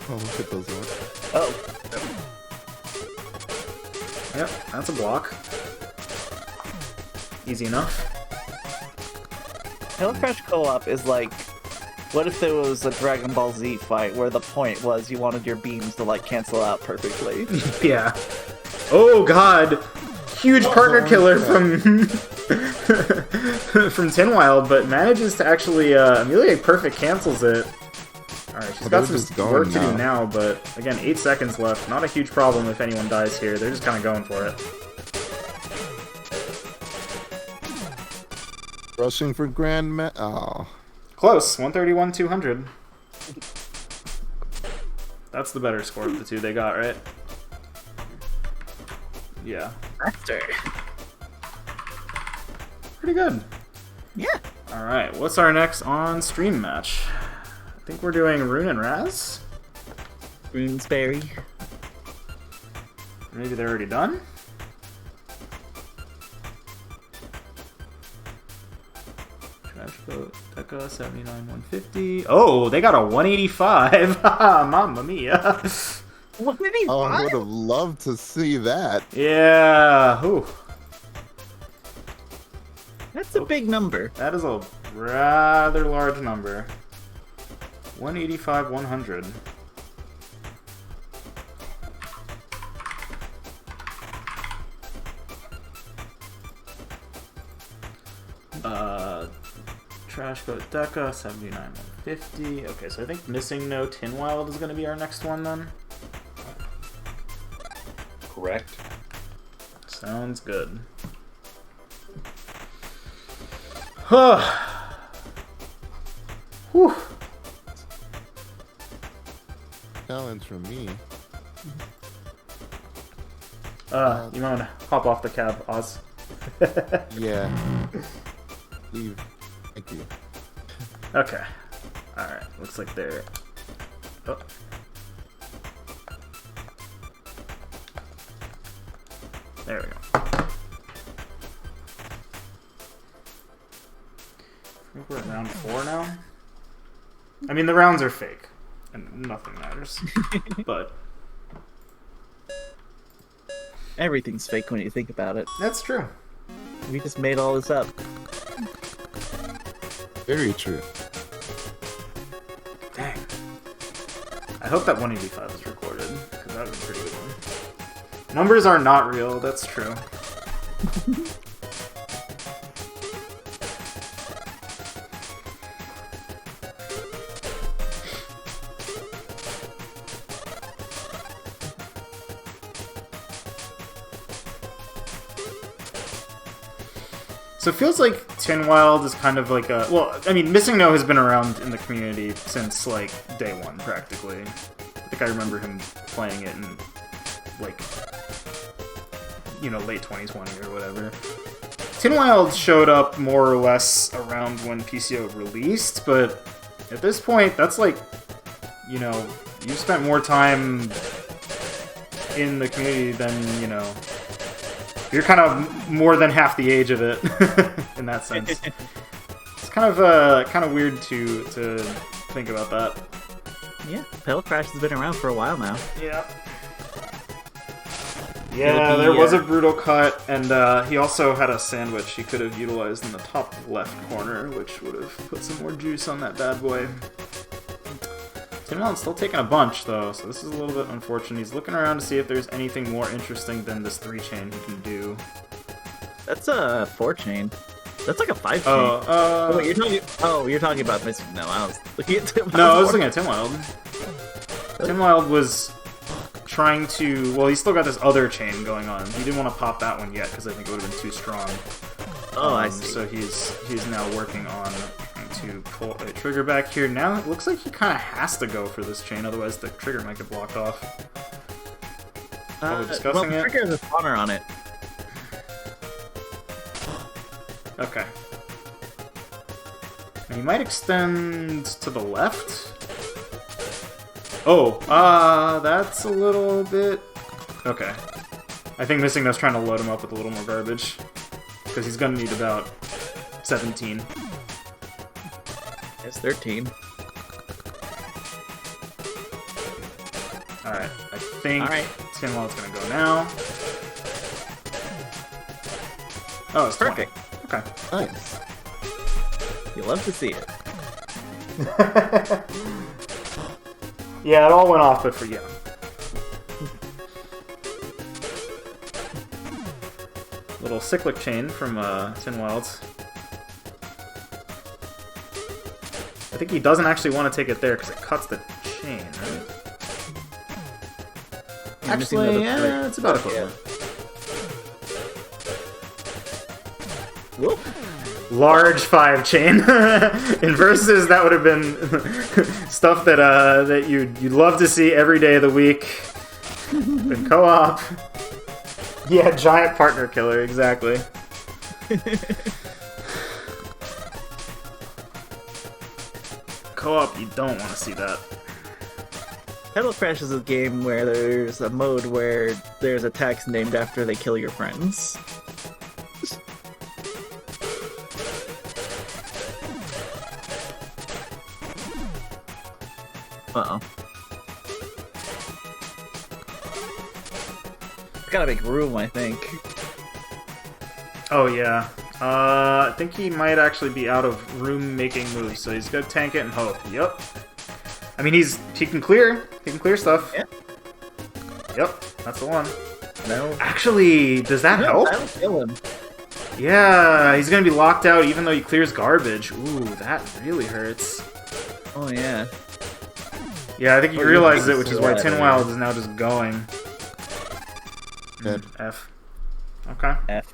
Oh, look at those ones. Oh. Yep, that's a block. Easy enough. Petal Crash Co-op is like, what if there was a Dragon Ball Z fight where the point was you wanted your beams to like cancel out perfectly? Yeah. Oh god! Huge partner killer from from Tinwild, but manages to actually Amelia perfect cancels it. Alright, she's got some work to do now, but again, 8 seconds left. Not a huge problem if anyone dies here. They're just kind of going for it. Rushing for oh. Close. 131-200. That's the better score of the two they got, right? Yeah. Faster. Pretty good. Yeah. Alright, what's our next on-stream match? I think we're doing Rune and Raz? Greensberry. Maybe they're already done? Trash Boat, Deca, 79, 150. Oh, they got a 185! Mamma mia! 185? Oh, I would have loved to see that. Yeah! Ooh. That's a big number. That is a rather large number. 185, 100. Trash Boat Deca, 79, 150. Okay, so I think Missing No Tinwild is going to be our next one then. Correct. Sounds good. Huh. Whew. Challenge from me. You might want to hop off the cab, Oz. Yeah. Leave. Thank you. Okay. Alright, looks like they're... Oh. There we go. I think we're at round 4 now. I mean, the rounds are fake, and nothing matters. But Everything's fake when you think about it. that's true. We just made all this up. Very true. Dang. I hope that 185 is recorded, because that would be a pretty good one. Numbers are not real, that's true. So it feels like Tinwild is kind of like a... Well, I mean, Missing No has been around in the community since, like, day one, practically. I think I remember him playing it in, like, you know, late 2020 or whatever. Tinwild showed up more or less around when PCO released, but at this point, that's like, you know, you've spent more time in the community than, you know... You're kind of more than half the age of it, in that sense. It's kind of weird to think about that. Yeah, Petal Crash has been around for a while now. Yeah. Yeah, there was a brutal cut, and he also had a sandwich he could have utilized in the top left corner, which would have put some more juice on that bad boy. Tinwild's still taking a bunch, though, so this is a little bit unfortunate. He's looking around to see if there's anything more interesting than this 3-chain he can do. That's a 4-chain. That's like a 5 chain. Oh, Wait, you're talking about missing. No, I was looking at Tim. no, I was looking at Tim Wild. Tim Wild was trying to... Well, he's still got this other chain going on. He didn't want to pop that one yet because I think it would have been too strong. Oh, I see. So he's now working on trying to pull a trigger back here. Now it looks like he kind of has to go for this chain, otherwise the trigger might get blocked off. While we're discussing the trigger has a spawner on it. Okay. And he might extend to the left. Oh, that's a little bit... Okay. I think Missing No's trying to load him up with a little more garbage. Because he's gonna need about 17. It's 13. Alright, I think Tim Wild's gonna go now. Oh, it's 20. Perfect. Okay. Nice. You love to see it. Yeah, it all went off, but for you. Little cyclic chain from Tin Wilds. I think he doesn't actually want to take it there because it cuts the chain, right? Actually, yeah, it's about equivalent. Whoop. Large 5 chain. In versus, that would have been stuff that that you'd love to see every day of the week. In co-op. Yeah, giant partner killer, exactly. Co-op, you don't want to see that. Petal Crash is a game where there's a mode where there's attacks named after they kill your friends. Uh-oh. Gotta make room, I think. Oh, yeah. I think he might actually be out of room making moves, so he's gonna tank it and hope. Yep. I mean, he can clear. He can clear stuff. Yeah. Yep, that's the one. No. Actually, does that help? That'll kill him. Yeah, he's gonna be locked out even though he clears garbage. Ooh, that really hurts. Oh, yeah. Yeah, I think he Oh, realizes yeah, it, which is why yeah. Tin Wild is now just going. Good. F. Okay. F.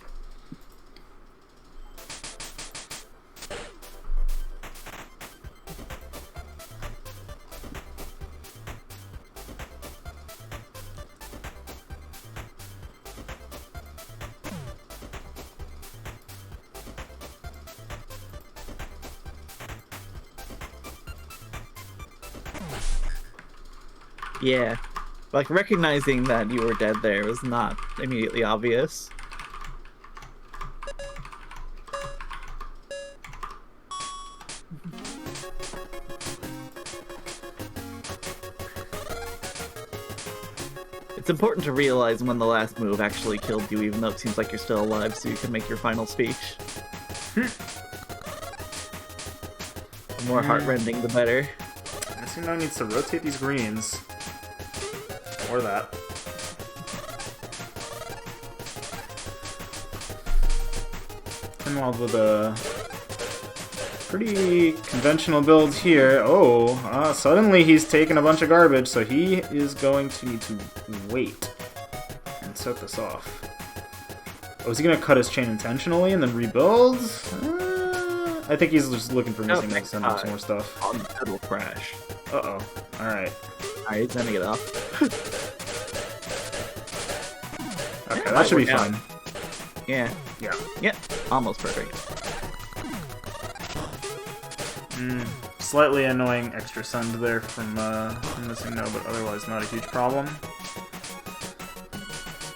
Yeah. Like, recognizing that you were dead there was not immediately obvious. It's important to realize when the last move actually killed you, even though it seems like you're still alive, so you can make your final speech. The more heartrending, the better. Missing No needs to rotate these greens. Or that. Pinwald with a pretty conventional build here. Oh, suddenly he's taking a bunch of garbage, so he is going to need to wait and set this off. Oh, is he going to cut his chain intentionally and then rebuild? I think he's just looking for Missing No to send up some more stuff. On Petal Crash. Uh-oh. Alright. Alright, he's sending it up. Okay, that should be fine. Yeah. Yeah. Yeah. Almost perfect. Slightly annoying extra send there from Missing No, but otherwise not a huge problem.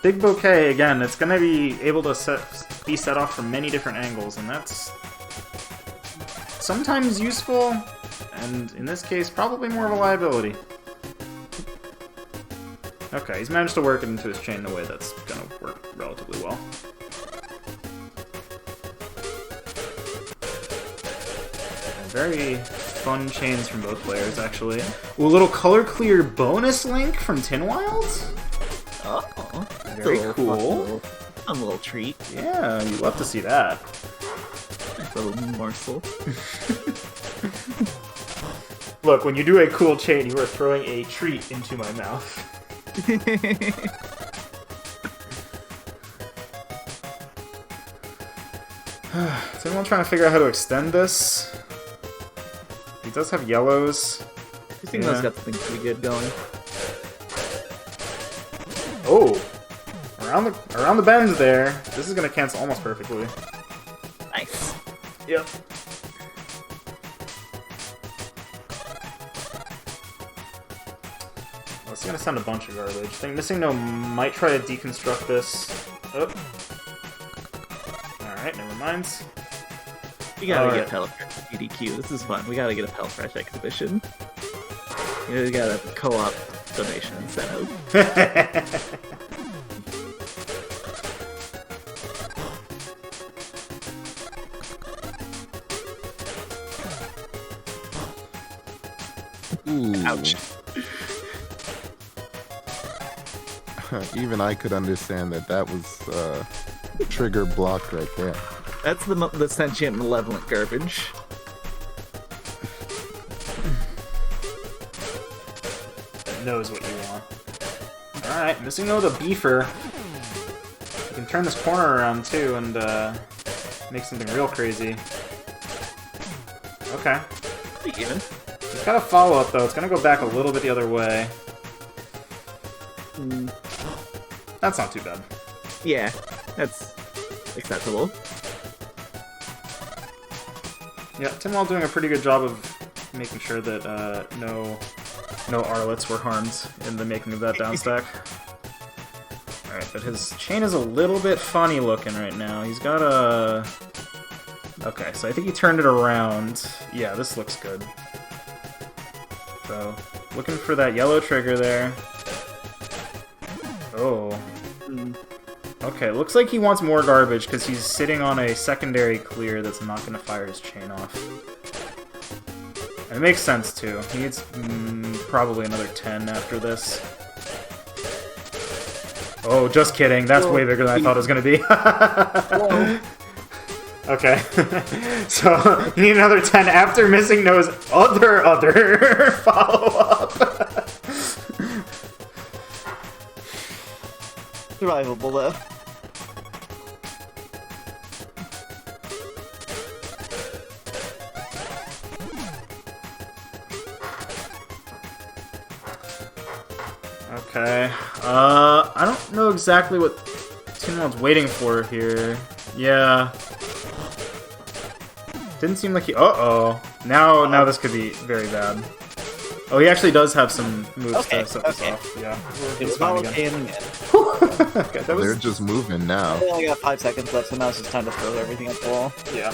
Big Bouquet, again, it's going to be able to be set off from many different angles, and that's sometimes useful, and in this case, probably more of a liability. Okay, he's managed to work it into his chain in a way that's going to work relatively well. Very fun chains from both players, actually. Ooh, a little color clear bonus link from Tin Wild? Oh, Very cool. Fun little treat. Yeah, you love to see that. little morsel. Look, when you do a cool chain, you are throwing a treat into my mouth. Is anyone trying to figure out how to extend this? He does have yellows. I think those got something pretty good going. Oh! Around the bend there. This is gonna cancel almost perfectly. Nice. Yep. Well, it's gonna send a bunch of garbage. I think Missing No might try to deconstruct this. Oh. Alright, never mind. We gotta get Petal Crash EDQ. This is fun. We gotta get a Petal Crash exhibition. We got a co-op donation incentive. Ooh. Ouch. Even I could understand that was trigger blocked right there. That's the sentient malevolent garbage. That knows what you want. Alright, Missing No the beefer. You can turn this corner around too and make something real crazy. Okay. Pretty even. He's got a follow-up though, it's gonna go back a little bit the other way. That's not too bad. Yeah, that's acceptable. Yeah, Timwell doing a pretty good job of making sure that no Arlets were harmed in the making of that downstack. Alright, but his chain is a little bit funny looking right now. He's got a... Okay, so I think he turned it around. Yeah, this looks good. So, looking for that yellow trigger there. Oh. Okay, looks like he wants more garbage because he's sitting on a secondary clear that's not going to fire his chain off. And it makes sense too. He needs probably another 10 after this. Oh, just kidding. That's way bigger than I thought it was going to be. Whoa. Okay. So, you need another 10 after Missing No's other follow-up. Survivable though. Okay. I don't know exactly what Tinwell's waiting for here. Yeah. Didn't seem like he... Uh-oh. Now this could be very bad. Oh, he actually does have some moves to set this off. Yeah. It's fine again. Okay, that was... They're just moving now. I only got 5 seconds left, so now it's just time to throw everything at the wall. Yeah.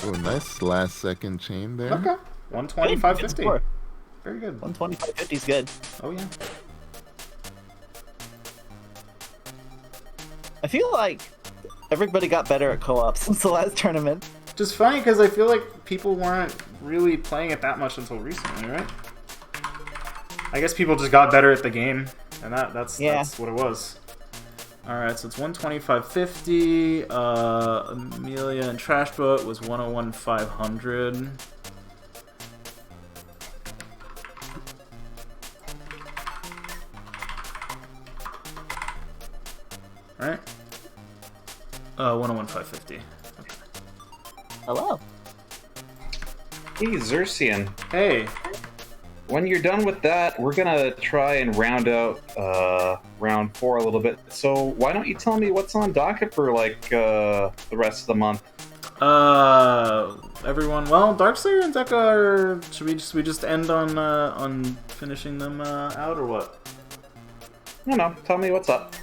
Oh, nice last second chain there. Okay. 125.50. Good. Very good. 125.50 is good. Oh, yeah. I feel like everybody got better at co-op since the last tournament. Which is funny because I feel like people weren't really playing it that much until recently, right? I guess people just got better at the game, and that's what it was. Alright, so it's 125.50. Amelia and Trash Boat was 101.500. Alright. 101.550. Okay. Hello. Hey, Xerxian. Hey. When you're done with that, we're gonna try and round out round 4 a little bit. So why don't you tell me what's on docket for like the rest of the month? Everyone. Well, Darkslayer and Deca are. Should we just end on finishing them out or what? No. Tell me what's up.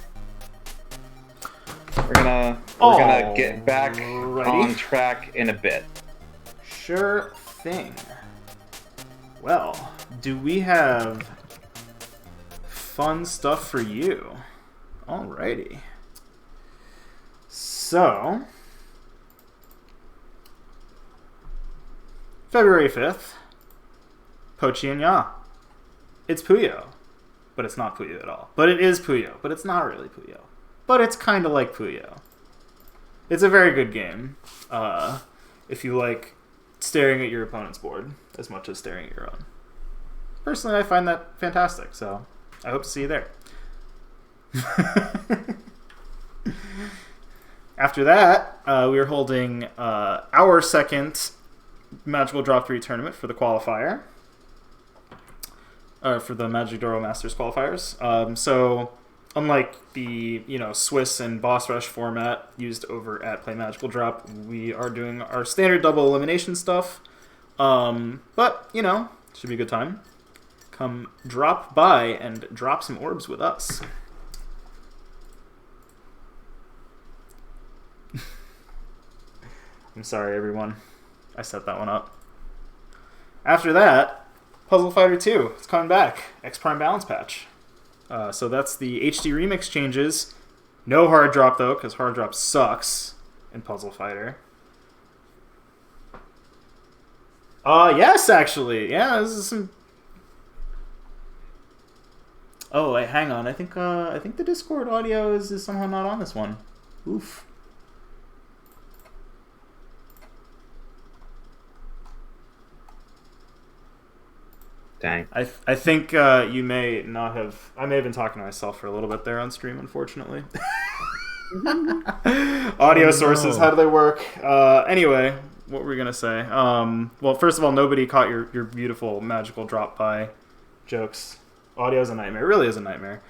We're gonna get back on track in a bit. Sure thing. Well, do we have fun stuff for you? Alrighty. So, February 5th, Pochi and Ya. It's Puyo, but it's not Puyo at all. But it is Puyo, but it's not really Puyo. But it's kind of like Puyo. It's a very good game. If you like staring at your opponent's board as much as staring at your own. Personally, I find that fantastic, so I hope to see you there. After that, we are holding our second Magical Drop 3 tournament for the qualifier. For the Magic Doro Masters qualifiers. So, unlike the Swiss and Boss Rush format used over at Play Magical Drop, we are doing our standard double elimination stuff. But, should be a good time. Come drop by and drop some orbs with us. I'm sorry, everyone. I set that one up. After that, Puzzle Fighter 2. It's coming back. X Prime Balance Patch. So that's the HD Remix changes. No hard drop, though, because hard drop sucks in Puzzle Fighter. Yes, actually. Yeah, this is some... Oh, wait, hang on. I think the Discord audio is somehow not on this one. Oof. Dang. I think you may not have... I may have been talking to myself for a little bit there on stream, unfortunately. Audio sources, how do they work? Anyway, what were we going to say? Well, first of all, nobody caught your beautiful magical drop by jokes. Audio is a nightmare. It really is a nightmare.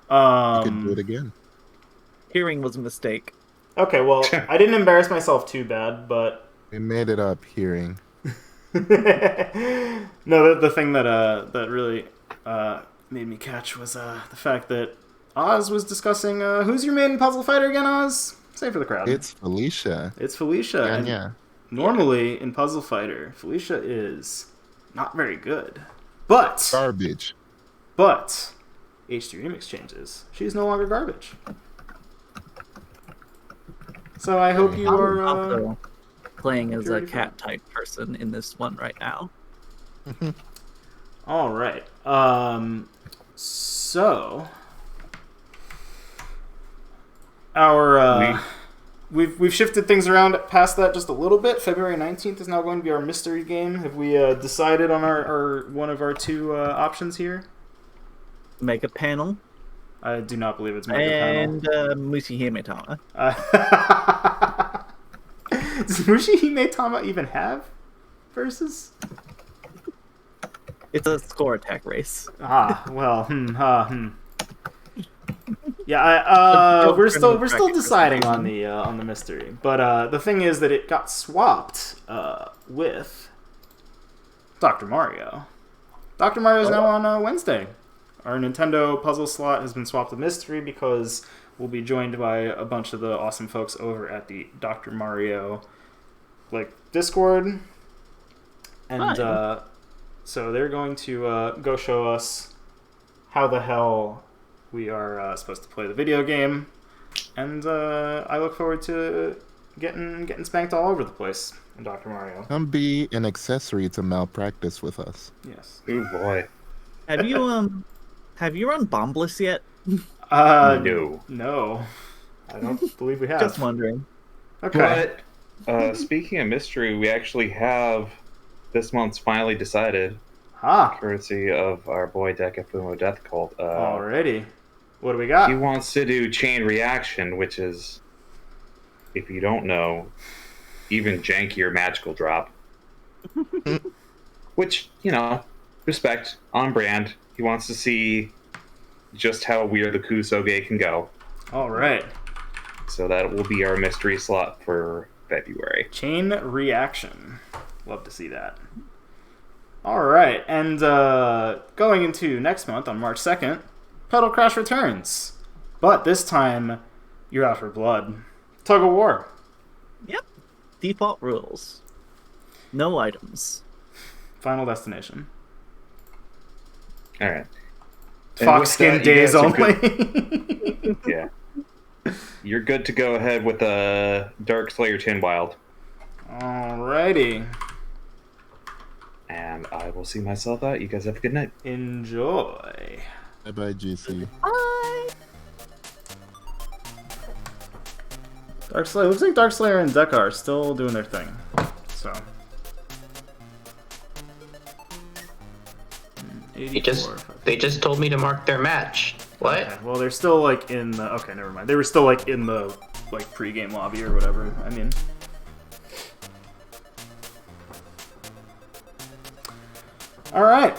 You can do it again. Hearing was a mistake. Okay, well, I didn't embarrass myself too bad, but... We made it up hearing. No, the thing that really made me catch was the fact that Oz was discussing who's your main puzzle fighter again, Oz? Say for the crowd. It's Felicia. It's Felicia. Yeah, and yeah. Normally in Puzzle Fighter, Felicia is not very good. But Garbage. HD Remix changes. She's no longer garbage. So I hope you I'm are also playing as a purity cat type person in this one right now. all right. So our we've shifted things around past that just a little bit. February 19th is now going to be our mystery game. Have we decided on our one of our two options here? Mega Panel I do not believe it's Mega Panel. and Mushihime Tama. Does Mushihime Tama even have versus? It's a score attack race. Yeah, we're still deciding on the mystery, but the thing is that it got swapped with Dr. Mario. Dr. Mario is now on Wednesday. Our Nintendo puzzle slot has been swapped to mystery because we'll be joined by a bunch of the awesome folks over at the Dr. Mario Discord, and so they're going to go show us how the hell we are supposed to play the video game, and I look forward to getting spanked all over the place in Dr. Mario. Come be an accessory to malpractice with us. Yes. Oh boy. Have you run Bombless yet? No. No. I don't believe we have. Just wondering. Okay. But speaking of mystery, we actually have this month's finally decided, courtesy of our boy Dekafumo Death Cult. Alrighty. What do we got? He wants to do Chain Reaction, which is, if you don't know, even jankier magical drop. Which, respect, on brand. He wants to see just how weird the Kusoge can go. Alright. So that will be our mystery slot for February. Chain Reaction. Love to see that. Alright, and going into next month on March 2nd, Petal Crash returns. But this time, you're out for blood. Tug of War. Yep. Default rules. No items. Final Destination. Alright. Fox skin days only. Yeah. You're good to go ahead with a Dark Slayer Chin Wild. Alrighty. And I will see myself out. You guys have a good night. Enjoy. Bye-bye, GC. Bye. Darkslayer, looks like Darkslayer and Deca are still doing their thing. So. 84. They just told me to mark their match. What? Okay, well, they're still like in the. Okay, never mind. They were still like in the like pre-game lobby or whatever. I mean. All right.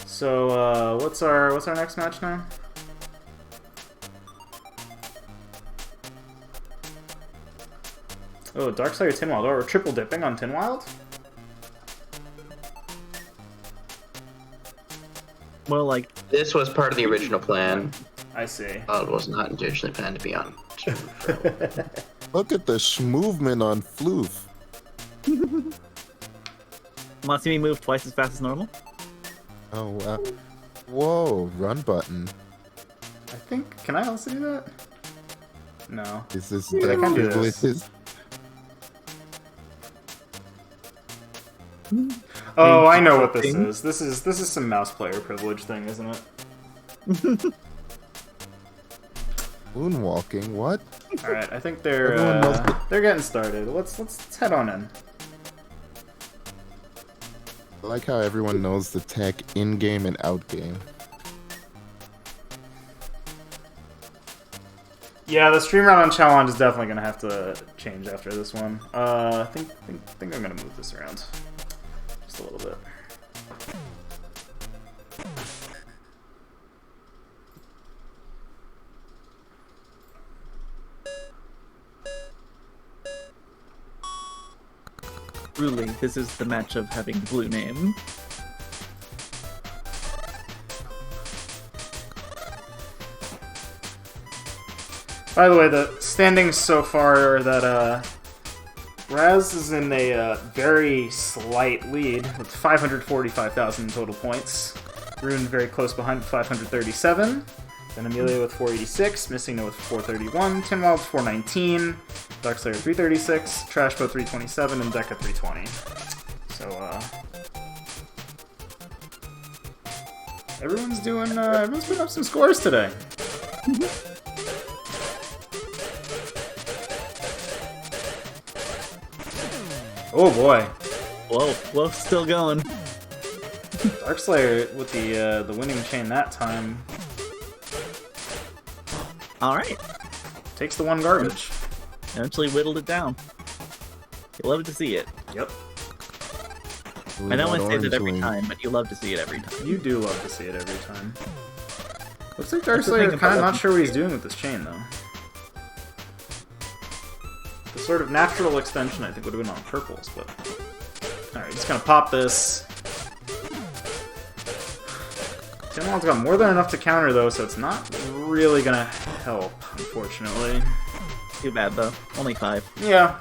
So what's our next match now? Oh, Darkslayer Tinwild. Oh, we're triple dipping on Tinwild? Well, like This was part of the original plan. I see. It was not originally planned to be on. Look at the schmovement on Floof. want to see me move twice as fast as normal? Oh, wow. Whoa, run button. I think. Can I also do that? No. Is this I can do this. privileges? Oh, I know what this is. This is some mouse player privilege thing, isn't it? Moonwalking, what? All right, I think Everyone knows they're getting started. Let's head on in. I like how everyone knows the tech in-game and out-game. Yeah, the stream round on challenge is definitely gonna have to change after this one. I think I'm gonna move this around just a little bit. Truly, this is the match of having blue name. By the way, the standings so far are that Raz is in a very slight lead with 545,000 total points. Rune very close behind with 537. Then Amelia with 486, Missing No with 431, Tinwild 419, Darkslayer 336, Trashbo 327, and Deca 320. So everyone's putting up some scores today. Oh boy. Whoa, still going. Darkslayer with the winning chain that time. Alright. Takes the one garbage. Eventually whittled it down. You love to see it. Yep. I know I say that every Orange time, but you love to see it every time. You do love to see it every time. Looks like That's the Darkslayer thing kind of about not sure what he's doing with this chain, though. The sort of natural extension, I think, would have been on purples, but... Alright, just gonna pop this. Tinwald's got more than enough to counter, though, so it's not really gonna help, unfortunately. Too bad, though. Only 5. Yeah.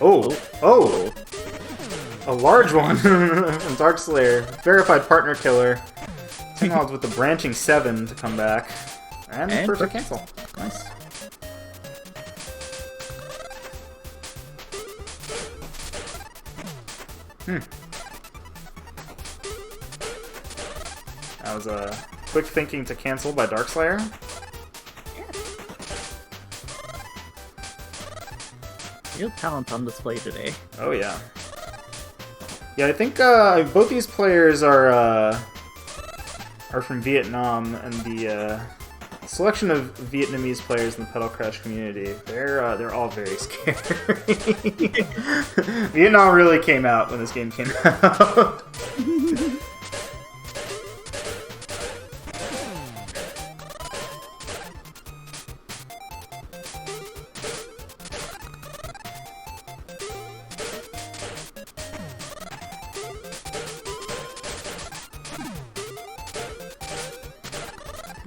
Oh! A large one from Darkslayer. Verified partner killer. Tinwald's with the branching 7 to come back. And first to cancel. Nice. That was a quick thinking to cancel by Darkslayer. Real talent on display today. Oh yeah. Yeah, I think both these players are from Vietnam, and the selection of Vietnamese players in the Petal Crash community, they're all very scary. Vietnam really came out when this game came out.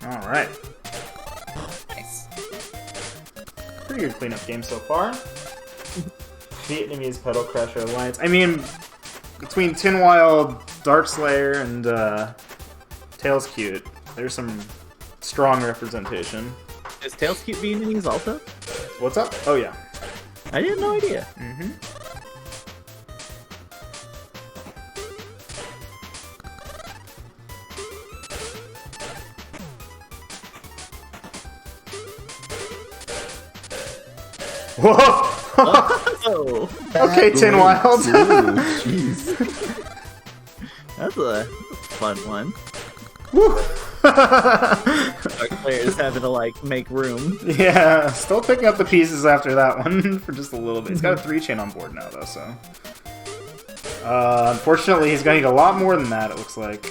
Alright. Nice. Pretty good cleanup game so far. Vietnamese Petal Crasher Alliance. I mean, between Tinwild, Darkslayer, and Tails Cute, there's some strong representation. Is Tails Cute Vietnamese also? What's up? Oh yeah. I had no idea. Whoa! Oh, Okay, Tin Wild. Ooh, jeez. that's a fun one. Woo. Our players having to like make room. Yeah, still picking up the pieces after that one for just a little bit. He's got a 3-chain on board now, though, so... unfortunately, he's gonna need a lot more than that, it looks like.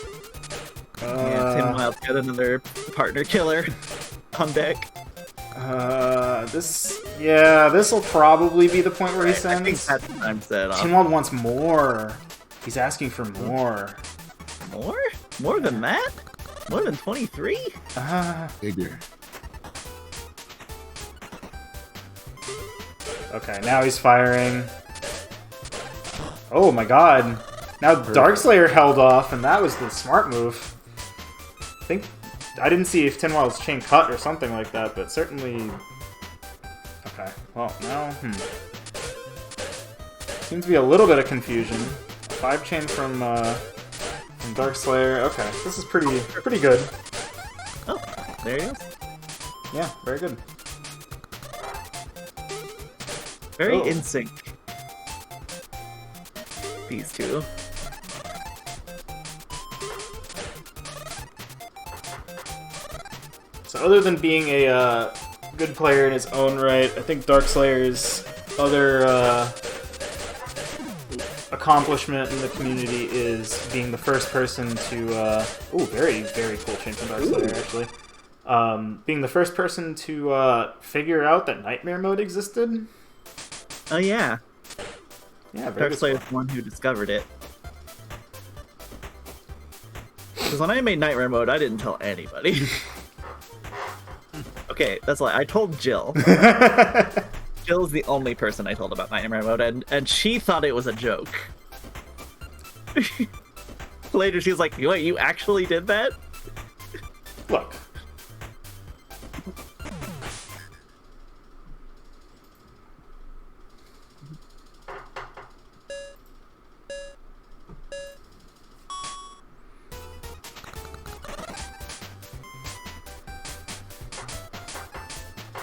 Yeah, Tin Wild's got another partner killer on deck. This'll probably be the point where he I think sends. that's time set off. Tin Wild wants more. He's asking for more. More? More than that? More than 23? Bigger. Okay, now he's firing. Oh my god. Now Darkslayer held off, and that was the smart move. I didn't see if Tin Wild's chain cut or something like that, but certainly... Okay, well, now, Seems to be a little bit of confusion. 5-chain from Darkslayer. Okay, this is pretty good. Oh, there he is. Yeah, very good. Very Oh. in sync. These two. So other than being a good player in his own right, I think Darkslayer's other accomplishment in the community is being the first person to... very, very cool chain from Darkslayer, actually. Being the first person to figure out that Nightmare mode existed. Oh yeah. Yeah, very good Darkslayer's stuff. the one who discovered it. Because when I made Nightmare mode, I didn't tell anybody. Okay, that's like I told Jill. Jill's the only person I told about Nightmare mode, and she thought it was a joke. Later, she was like, "Wait, you actually did that?" Look.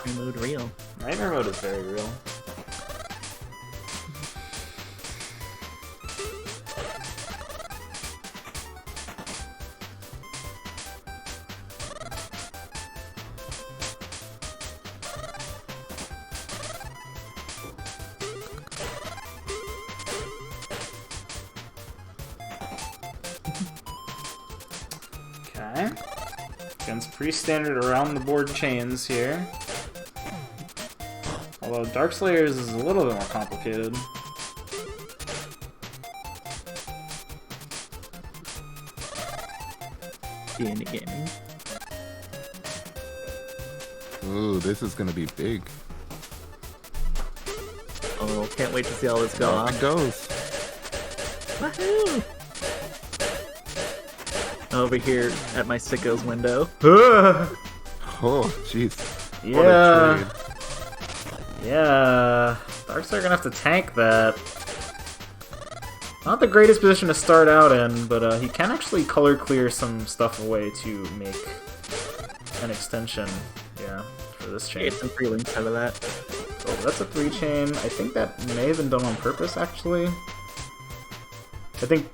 Nightmare mode real. Nightmare mode is very real. Okay. Against pretty standard around the board chains here. Although Darkslayer's is a little bit more complicated. D&D gaming. Ooh, this is gonna be big. Oh, can't wait to see all this go Off on. it goes. Woohoo! Over here at my sicko's window. Oh, jeez. What a Yeah. trade. Yeah. Darkslayer gonna have to tank that. Not the greatest position to start out in, but he can actually color clear some stuff away to make an extension. Yeah, for this chain. Get some free links out of that. Oh, that's a 3-chain. I think that may have been done on purpose, actually. I think...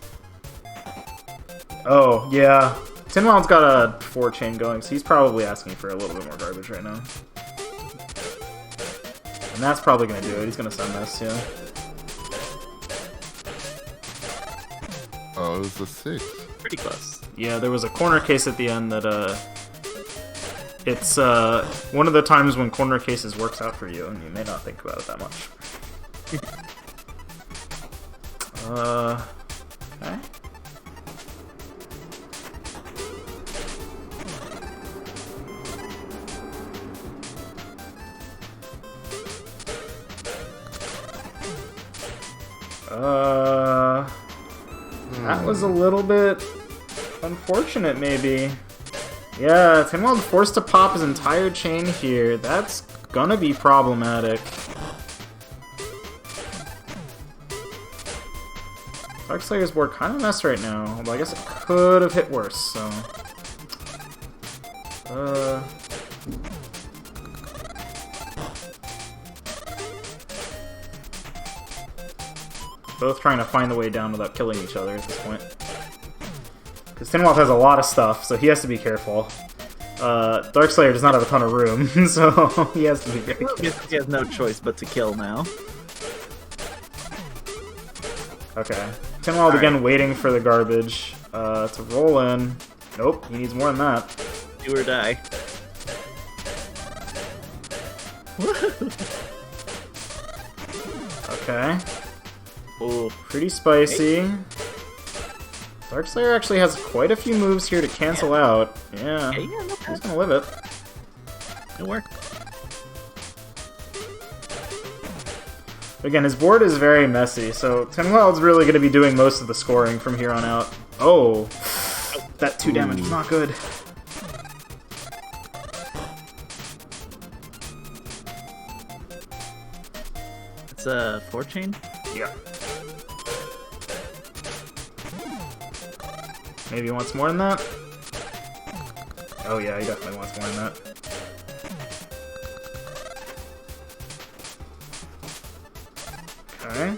Oh, yeah. Tin Wild's got a 4-chain going, so he's probably asking for a little bit more garbage right now. And that's probably gonna do it. He's gonna send this, yeah. Oh, it was a 6. Pretty close. Yeah, there was a corner case at the end that, it's, one of the times when corner cases works out for you, and you may not think about it that much. Okay. That was a little bit unfortunate, maybe. Yeah, Tin Wild forced to pop his entire chain here. That's gonna be problematic. Darkslayer's board kind of a mess right now, although I guess it could have hit worse, so... both trying to find the way down without killing each other at this point. Because Tinwald has a lot of stuff, so he has to be careful. Darkslayer does not have a ton of room, so he has to be very careful. He has no choice but to kill now. Okay. Tinwald again waiting for the garbage to roll in. Nope, he needs more than that. Do or die. Okay. Ooh. Pretty spicy. Darkslayer actually has quite a few moves here to cancel out. Yeah. Yeah, no He's problem. gonna live it. It'll work. Again, his board is very messy, so Tinwald's really gonna be doing most of the scoring from here on out. Oh. That 2 damage is not good. It's a 4-chain? Yeah. Maybe he wants more than that? Oh yeah, he definitely wants more than that. Okay.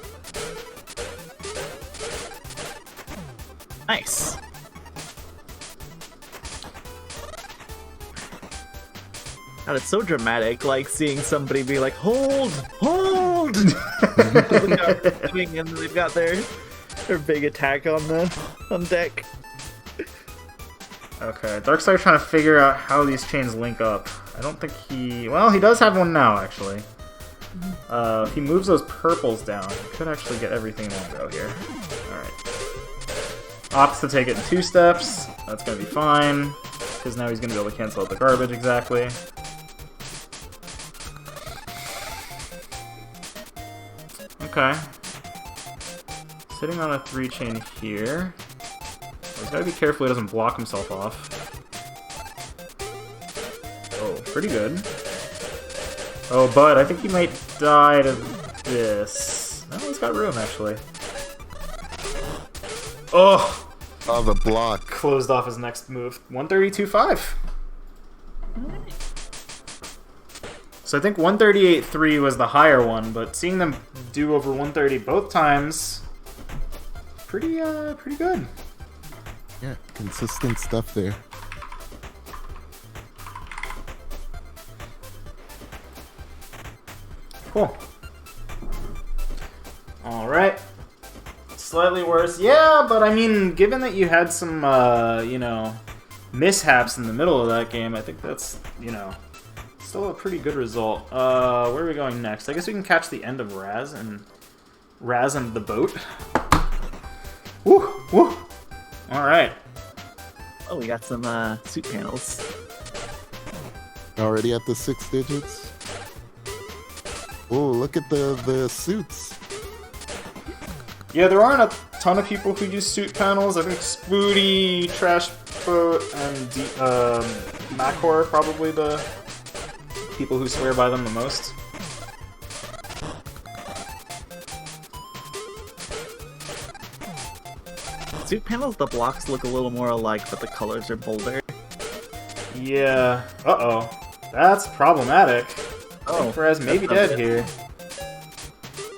Nice. God, it's so dramatic, like seeing somebody be like, "Hold, hold!" and they've got their big attack on deck. Okay, Darkslayer's trying to figure out how these chains link up. I don't think he... Well, he does have one now, actually. If he moves those purples down, he could actually get everything in one go here. Alright. Opts to take it in 2 steps. That's gonna be fine, because now he's gonna be able to cancel out the garbage exactly. Okay. Sitting on a 3-chain here. He's gotta be careful he doesn't block himself off. Oh, pretty good. Oh, but I think he might die to this. No, he's got room, actually. Oh! Oh, the block. Closed off his next move. 132.5. So I think 138.3 was the higher one, but seeing them do over 130 both times, pretty good. Yeah, consistent stuff there. Cool. Alright. Slightly worse. Yeah, but I mean, given that you had some, mishaps in the middle of that game, I think that's, still a pretty good result. Where are we going next? I guess we can catch the end of Raz and the boat. Woo! Woo! Alright. Oh, we got some suit panels. Already at the 6 digits. Oh, look at the suits. Yeah, there aren't a ton of people who use suit panels. I think Spoody, Trash Boat, and Macor are probably the people who swear by them the most. Suit panels, the blocks look a little more alike, but the colors are bolder. Yeah. Uh-oh. That's problematic. Oh, Perez may be dead here.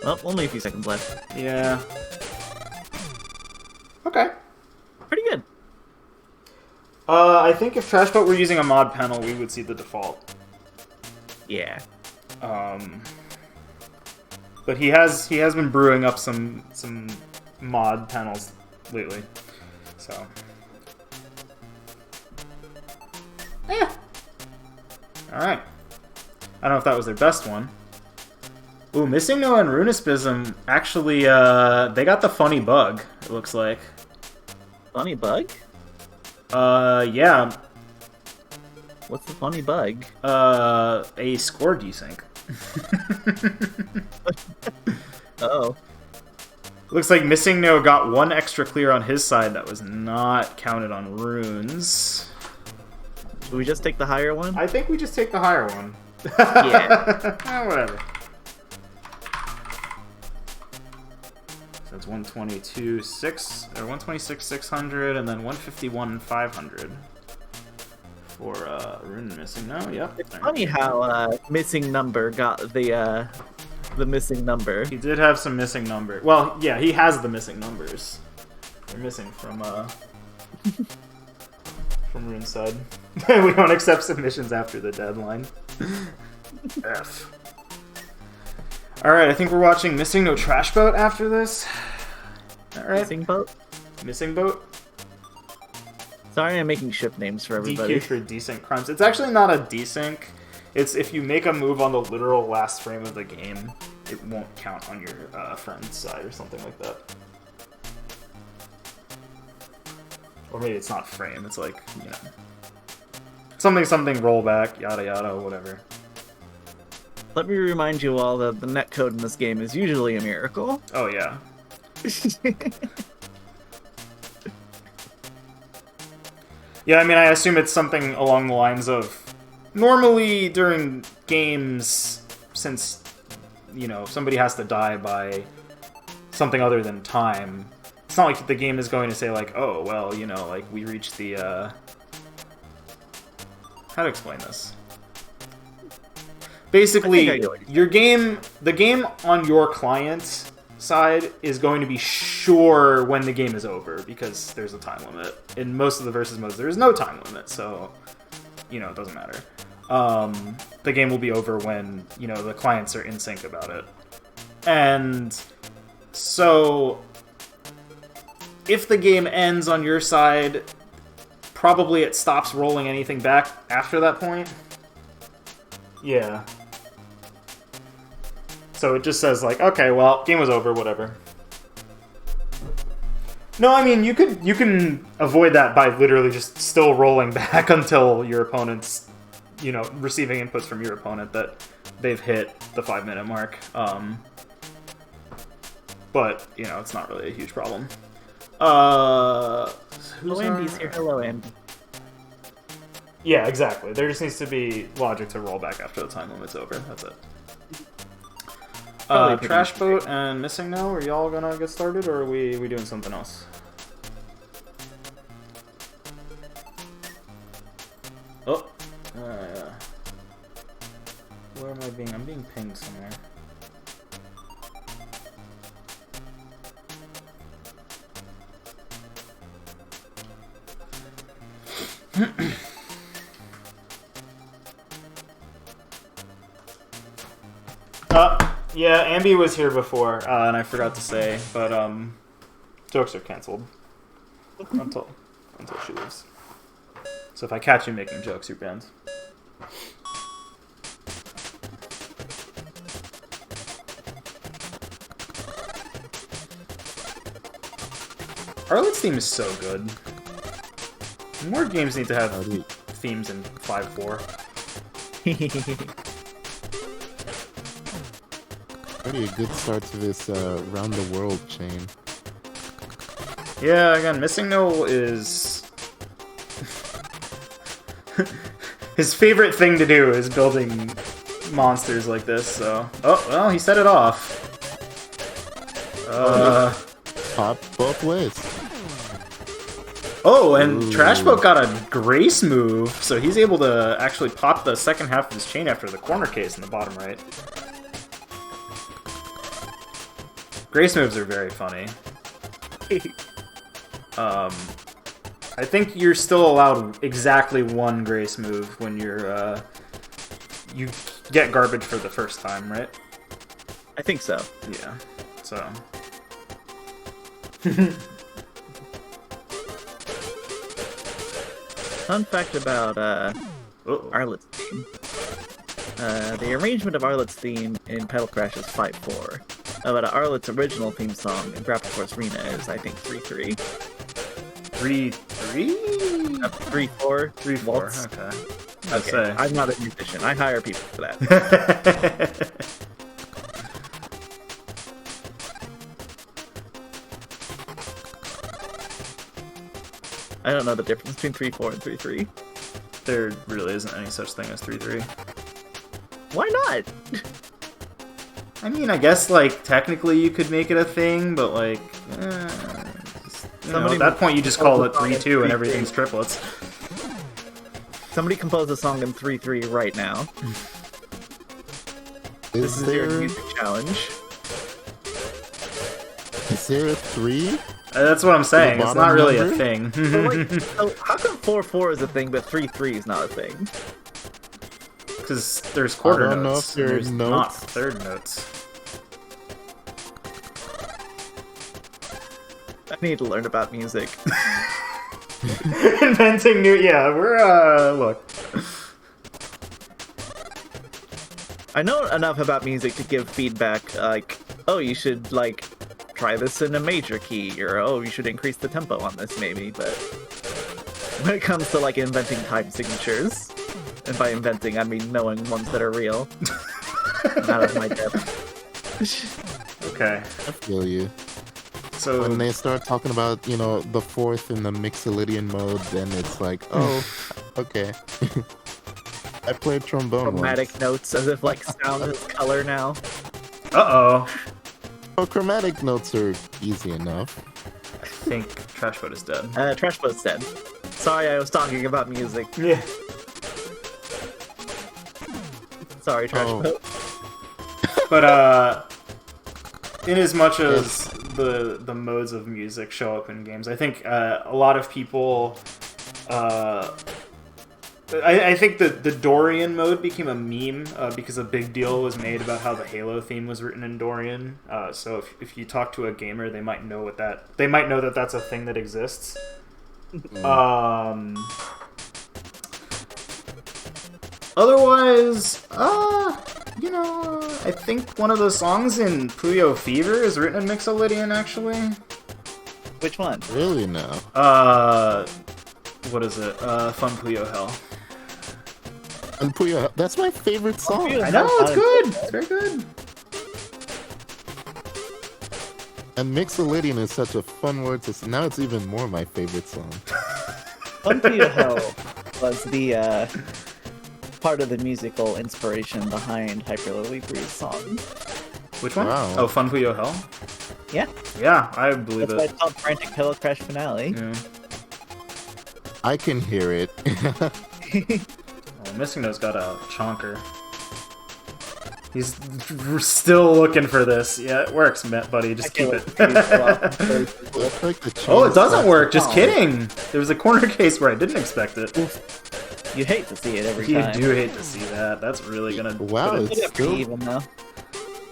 Well, only a few seconds left. Yeah. Okay. Pretty good. I think if Trash Boat were using a mod panel, we would see the default. Yeah. But he has been brewing up some mod panels lately, so. Yeah. All right. I don't know if that was their best one. Ooh, Missing No and Runispism actually they got the funny bug. It looks like. Funny bug? Yeah. What's the funny bug? A score desync. Oh. Looks like Missing No got 1 extra clear on his side that was not counted on runes. Should we just take the higher one? I think we just take the higher one. Yeah. Whatever. So it's 122.6 or 126.600 and then 151.500 for Rune Missing No. Yep. It's funny how Missing Number got the the missing number. He did have some missing number. Well, yeah, he has the missing numbers. They're missing from RuneStud. We don't accept submissions after the deadline. F. Alright, I think we're watching Missing No Trash Boat after this. Alright. Missing boat? Missing Boat? Sorry, I'm making ship names for everybody. DQ for desync crimes. It's actually not a desync. It's if you make a move on the literal last frame of the game, it won't count on your friend's side or something like that. Or maybe it's not frame, it's like, you know, something rollback, yada yada, whatever. Let me remind you all that the netcode in this game is usually a miracle. Oh yeah. Yeah, I mean, I assume it's something along the lines of, normally during games, since, you know, somebody has to die by something other than time, it's not like the game is going to say, like, oh, well, you know, like, we reached the, how to explain this? Basically, the game on your client side is going to be sure when the game is over, because there's a time limit. In most of the versus modes, there is no time limit, so, you know, it doesn't matter. The game will be over when, you know, the clients are in sync about it. And so, if the game ends on your side, probably it stops rolling anything back after that point. Yeah. So it just says, like, okay, well, game was over, whatever. No, I mean, you can avoid that by literally just still rolling back until your opponent's, you know, receiving inputs from your opponent that they've hit the 5-minute mark. But, you know, it's not really a huge problem. Hello, Andy's here. Hello, Andy. Yeah, exactly. There just needs to be logic to roll back after the time limit's over. That's it. Trash Boat and Missing No, are y'all gonna get started, or are we doing something else? Oh! Where am I being? I'm being pinged somewhere. Yeah, Ambi was here before, and I forgot to say, but jokes are canceled until she leaves. So if I catch you making jokes, you're banned. Arlet's theme is so good. More games need to have themes in 5.4. Pretty a good start to this round the world chain. Yeah, again, Missing No is his favorite thing to do is building monsters like this. So, oh well, he set it off. Pop both ways. Oh, and Trash Boat got a grace move, so he's able to actually pop the second half of his chain after the corner case in the bottom right. Grace moves are very funny. I think you're still allowed exactly one grace move when you're, you get garbage for the first time, right? I think so. Yeah, so... Fun fact about Arlet's theme. The arrangement of Arlet's theme in Petal Crash is 5/4. But Arlet's original theme song in Grapple Force Arena is, I think, 3/3. 3/3? 3/4. 3/4. Okay. Okay. I'm not a musician. I hire people for that. I don't know the difference between 3/4 and 3/3. There really isn't any such thing as 3/3. Why not? I mean, I guess, like, technically you could make it a thing, but, like, at that point you just call it 3/2 and everything's triplets. Somebody compose a song in 3/3 right now. This is your there music challenge. is there a 3? That's what I'm saying. It's not bottom really a number? thing. So, like, so how come 4-4 is a thing, but 3-3 is not a thing? Because there's quarter I don't know notes. if there are There's not notes. third notes. I need to learn about music. Inventing new. Yeah, we're look. I know enough about music to give feedback, like, oh, you should, like, try this in a major key, or oh, you should increase the tempo on this, maybe, but when it comes to, like, inventing time signatures, and by inventing, I mean knowing ones that are real, not of my depth. Okay. I feel you. So When they start talking about, you know, the 4th in the Mixolydian mode, then it's like, oh, okay. I played trombone Chromatic once. notes, as if, like, sound is color now. Uh-oh. Oh, chromatic notes are easy enough. I think Trashboat is dead. Trashboat's dead. Sorry, I was talking about music. Yeah. Sorry, Trashboat. But in as much as the modes of music show up in games, I think a lot of people I think the Dorian mode became a meme because a big deal was made about how the Halo theme was written in Dorian. So if you talk to a gamer, they might know that that's a thing that exists. Otherwise, you know, I think one of the songs in Puyo Fever is written in Mixolydian, actually. Which one? Really no. What is it? Fun Puyo Hell. And Puyo, that's my favorite song. Puyo- I know, it's good. It's very good. And Mixolydian is such a fun word to say. Now it's even more my favorite song. Fun to Your Hell was the part of the musical inspiration behind Hyperlily Bree's song. Which one? Wow. Oh, Fun Puyo Hell? Yeah, Yeah, I believe that's why it. it's called Frantic Pillow Crash Finale. Yeah. I can hear it. Oh, Missing No's got a chonker. He's still looking for this. Yeah, it works, buddy. Just keep it. That's like the Oh, it cheese doesn't sauce. work. Just Oh. kidding. There was a corner case where I didn't expect it. You hate to see it every You time. do hate to see that. That's really gonna. Wow, put it's It's pretty still even though.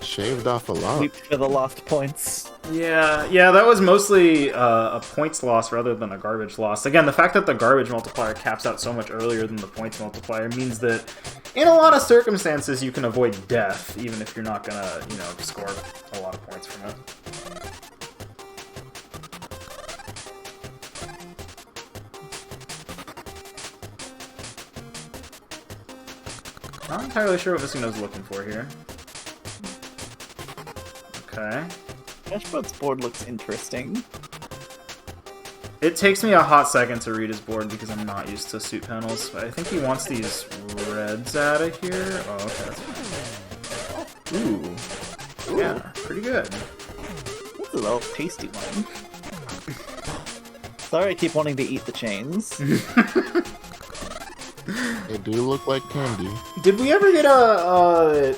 shaved off a lot. Sweep for the lost points. Yeah, that was mostly a points loss rather than a garbage loss. Again, the fact that the garbage multiplier caps out so much earlier than the points multiplier means that in a lot of circumstances you can avoid death, even if you're not gonna, score a lot of points from it. Not entirely sure what Missing No's looking for here. Okay. Dashboard's board looks interesting. It takes me a hot second to read his board because I'm not used to suit panels, but I think he wants these reds out of here. Oh, okay. Ooh. Yeah, pretty good. This is a little tasty one. Sorry I keep wanting to eat the chains. They do look like candy. Did we ever get a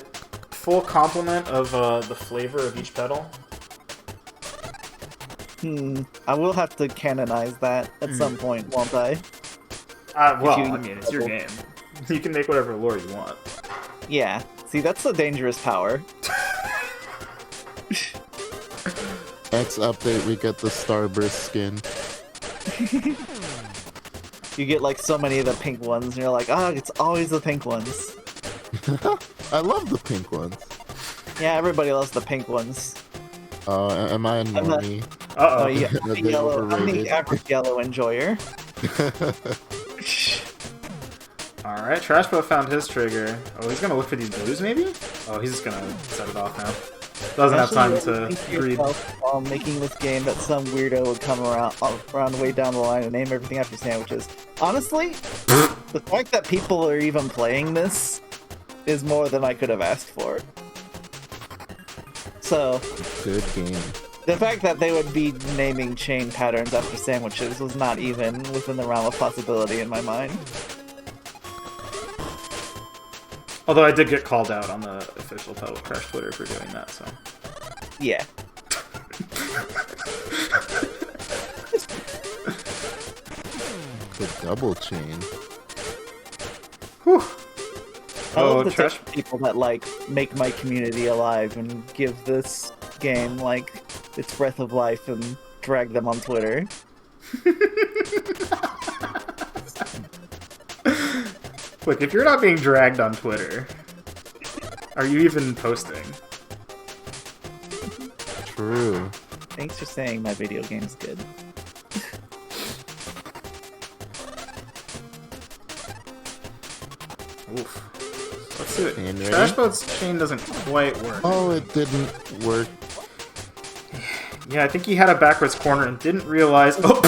full complement of the flavor of each petal? I will have to canonize that at some point, won't I? Well, you- I mean, it's your game. You can make whatever lore you want. Yeah. See, that's the dangerous power. Next update, we get the Starburst skin. You get like so many of the pink ones, and you're like, it's always the pink ones. I love the pink ones. Yeah, everybody loves the pink ones. Am I a I'm not- normie? Oh Uh-oh. yeah, Are the they yellow. I'm overrated? the average yellow enjoyer. Alright, Trashboat found his trigger. Oh, he's gonna look for these blues, maybe? Oh, he's just gonna set it off now. Doesn't have time Actually, to think to read. yourself while making this game that some weirdo would come around way down the line and name everything after sandwiches. Honestly, the fact that people are even playing this is more than I could have asked for. So, Good game. the fact that they would be naming chain patterns after sandwiches was not even within the realm of possibility in my mind. Although I did get called out on the official Petal Crash Twitter for doing that, so. Yeah. The double chain. Whew. I love the trash. type of people that like make my community alive and give this game like its breath of life and drag them on Twitter. Look, if you're not being dragged on Twitter, are you even posting? True. Thanks for saying my video game's good. Oof. Let's do it. Chain ready? Trash Boat's chain doesn't quite work. Oh, it didn't work. Yeah, I think he had a backwards corner and didn't realize. Oh,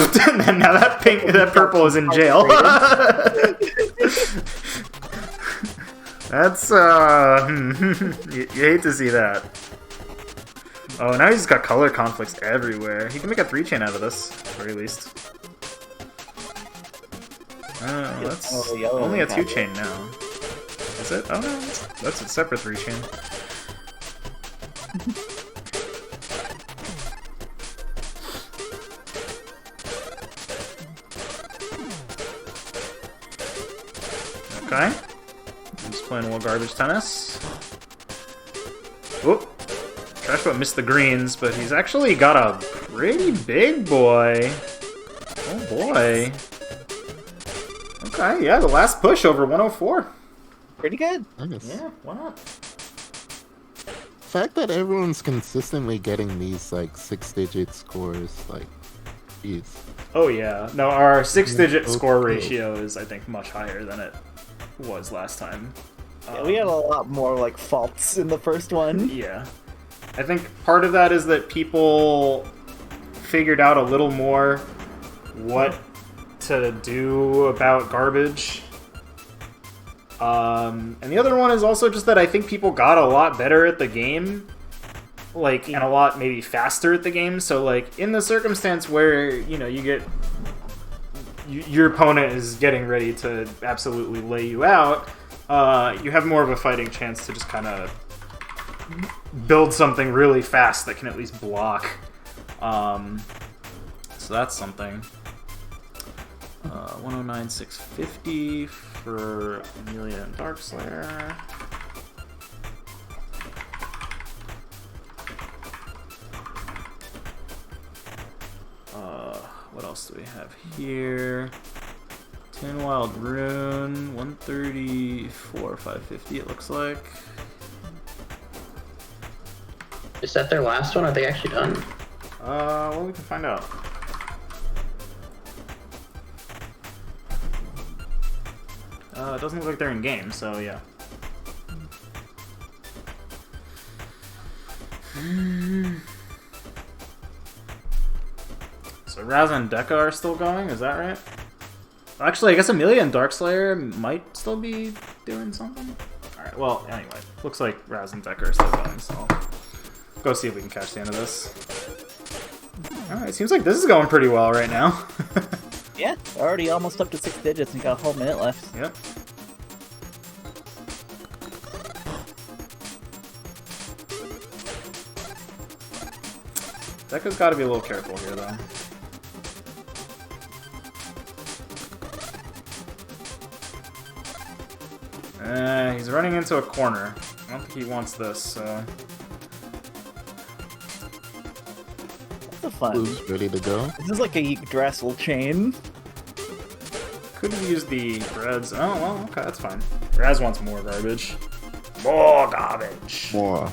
and now that purple is in jail. That's you hate to see that. Oh, now he's got color conflicts everywhere. He can make a 3-chain out of this, at the very least. Oh, that's only a 2-chain now. Is it? Oh no, that's a separate 3-chain. Okay. I'm just playing a little garbage tennis. Whoop. Trashbot missed the greens, but he's actually got a pretty big boy. Oh boy. Okay, yeah, the last push over 104. Pretty good. Nice. Yeah, why not? The fact that everyone's consistently getting these like 6-digit scores, like, jeez. Oh yeah. No, our 6-digit Yeah, score okay. ratio is, I think, much higher than it was last time. Yeah, we had a lot more like faults in the first one. Yeah. I think part of that is that people figured out a little more what to do about garbage. And the other one is also just that I think people got a lot better at the game. Like, and a lot maybe faster at the game. So, like, in the circumstance where, you know, you get... your opponent is getting ready to absolutely lay you out, you have more of a fighting chance to just kind of build something really fast that can at least block. So that's something. 109,650 for Amelia and Darkslayer. What else do we have here? Tin Wild Rune, 134, 550 it looks like. Is that their last one? Are they actually done? Well, we can find out. It doesn't look like they're in game, so yeah. So Raz and Deca are still going, is that right? Actually, I guess Amelia and Darkslayer might still be doing something. Alright, well, anyway. Looks like Raz and Deca are still going, so I'll go see if we can catch the end of this. Alright, seems like this is going pretty well right now. Yeah, already almost up to 6 digits and got a whole minute left. Yep. Deca's got to be a little careful here, though. He's running into a corner. I don't think he wants this, so... That's a fun. Blue's ready to go. This is like a Yggdrasil chain. Could have used the Reds. Oh, well, okay, that's fine. Raz wants more garbage. More garbage! More.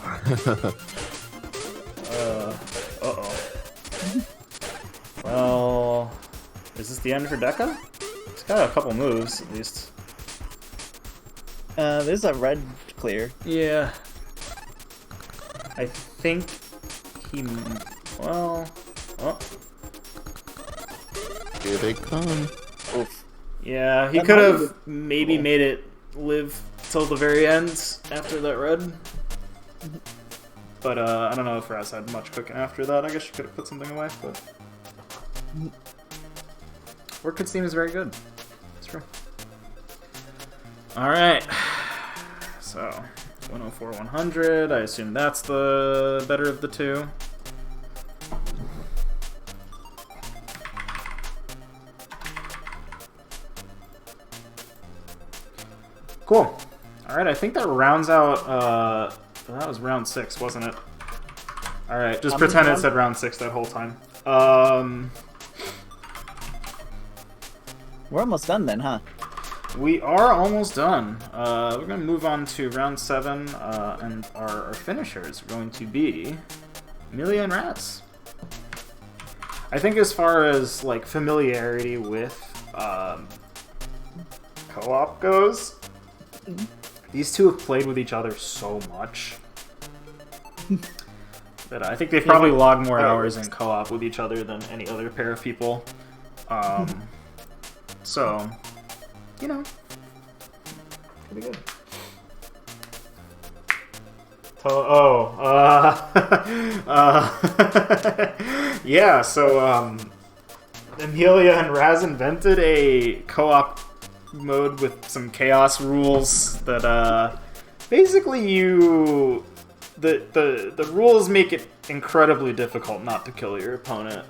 Uh-oh. Well... Is this the end for Deca? He's got a couple moves, at least. There's a red clear. Yeah. I think he... Well... Oh. Here they come. Oof. Yeah, he That could might have have maybe cool. made it live till the very end after that red. But I don't know if Raz had much cooking after that. I guess you could have put something away, but... Orchid Steam is very good. It's true. Alright. So 104, 100. I assume that's the better of the two. Cool. Alright, I think that rounds out, that was round 6, wasn't it? Alright, just pretend it said round 6 that whole time. We're almost done then, huh? We are almost done. We're going to move on to round 7, and our finishers are going to be Amelia and Raz. I think as far as, like, familiarity with, co-op goes, these two have played with each other so much that I think they've probably logged more hours in co-op with each other than any other pair of people. So, you know, pretty good. Yeah, so, Amelia and Raz invented a co-op mode with some chaos rules that, basically the rules make it incredibly difficult not to kill your opponent.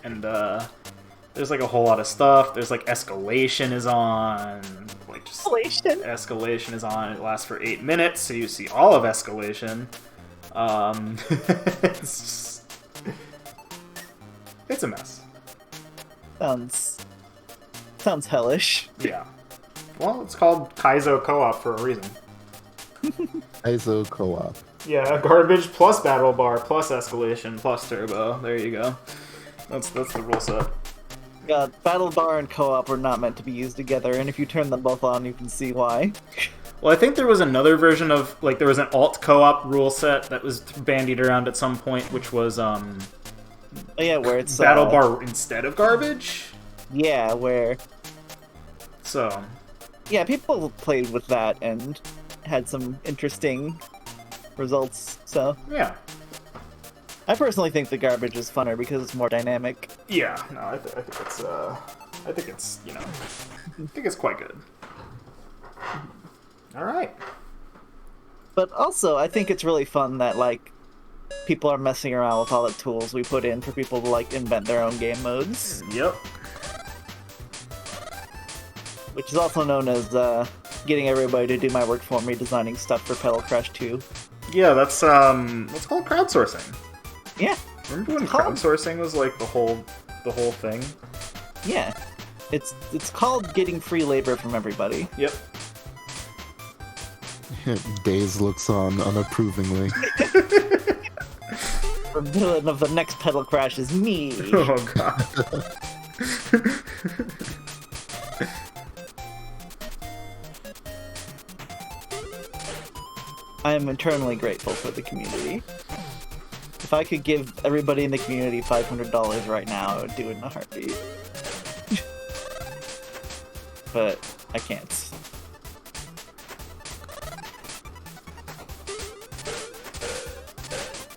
And, there's, like, a whole lot of stuff. There's, like, escalation is on. Like, just escalation is on. It lasts for 8 minutes, so you see all of escalation. It's just... It's a mess. Sounds hellish. Yeah. Well, it's called Kaizo Co-op for a reason. Kaizo Co-op. Yeah, garbage plus battle bar plus escalation plus turbo. There you go. That's the rule set. Battle bar and co-op are not meant to be used together, and if you turn them both on, you can see why. Well, I think there was another version of, like, there was an alt co-op rule set that was bandied around at some point, which was, yeah, where it's... battle bar instead of garbage? Yeah, where... So... Yeah, people played with that and had some interesting results, so... Yeah. I personally think the garbage is funner because it's more dynamic. Yeah, no, I think it's, you know, I think it's quite good. Alright. But also, I think it's really fun that, like, people are messing around with all the tools we put in for people to, like, invent their own game modes. Yep. Which is also known as, getting everybody to do my work for me designing stuff for Petal Crash 2. Yeah, that's called crowdsourcing. Yeah. Remember when crowdsourcing was, like, the whole thing? Yeah. It's called getting free labor from everybody. Yep. Daze looks on unapprovingly. The villain of the next Petal Crash is me. Oh, God. I am eternally grateful for the community. If I could give everybody in the community $500 right now, I would do it in a heartbeat. But I can't.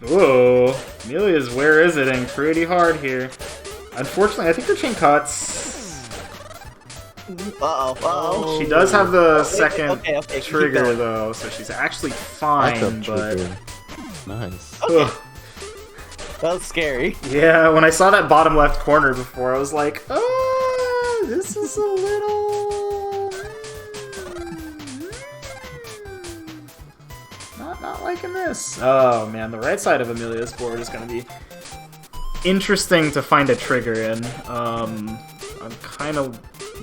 Whoa. Amelia's where is it? And pretty hard here. Unfortunately, I think her chain cuts. Uh-oh. She does have the second okay, trigger, though, so she's actually fine, but... Nice. Okay. That was scary. Yeah, when I saw that bottom left corner before, I was like, oh, this is a little... Not liking this. Oh, man, the right side of Amelia's board is going to be interesting to find a trigger in. I'm kind of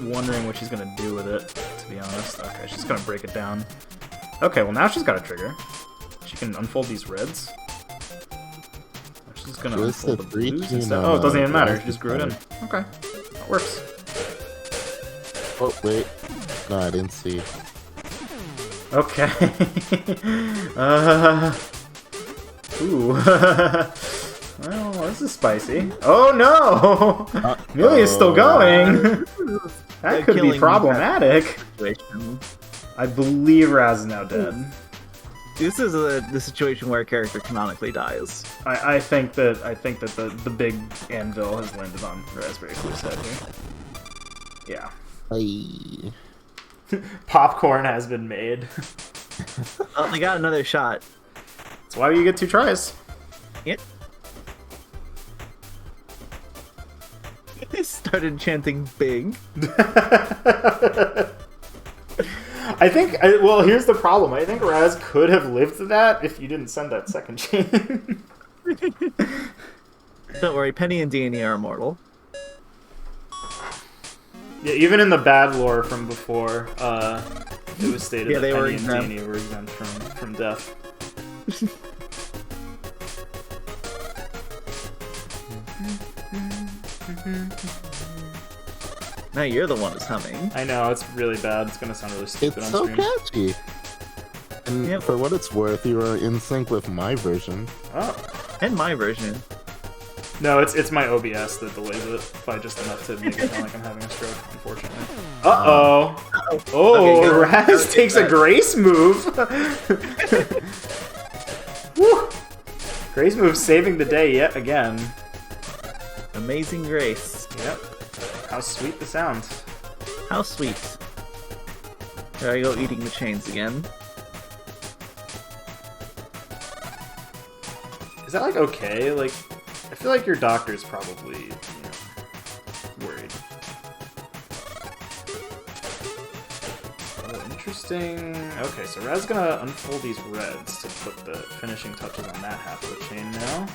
wondering what she's going to do with it, to be honest. Okay, she's going to break it down. Okay, well, now she's got a trigger. She can unfold these reds. She's gonna unfold the blues instead. Oh, it doesn't even matter. She just grew it in. Okay, that works. Oh, wait. No, I didn't see. Okay. Ooh. Well, this is spicy. Oh no! Amelia's still going! That could be problematic. I believe Raz is now dead. This is the situation where a character canonically dies. I think that the big anvil has landed on Raspberry Clear's head here. Yeah. Hey. Popcorn has been made. Oh, they got another shot. That's why you get 2 tries. Yep. They started chanting big. I think, well, here's the problem. I think Raz could have lived that if you didn't send that second chain. Don't worry, Penny and Danny are immortal. Yeah, even in the bad lore from before, it was stated Yeah, that they were Penny and exempt. Danny were exempt from death. Now you're the one who's humming. I know, it's really bad. It's gonna sound really stupid It's on so stream. catchy. And Yep. for what it's worth, you are in sync with my version. Oh. And my version. No, it's my OBS that delays it by just enough to make it sound like I'm having a stroke, unfortunately. Uh-oh. Oh, Okay, go. Raz takes a grace move. Woo. Grace move saving the day yet again. Amazing Grace. Yep. How sweet the sound. How sweet. There I go eating the chains again. Is that like okay? Like, I feel like your doctor's probably, you know, worried. Oh, interesting. Okay, so Raz's gonna unfold these reds to put the finishing touches on that half of the chain now.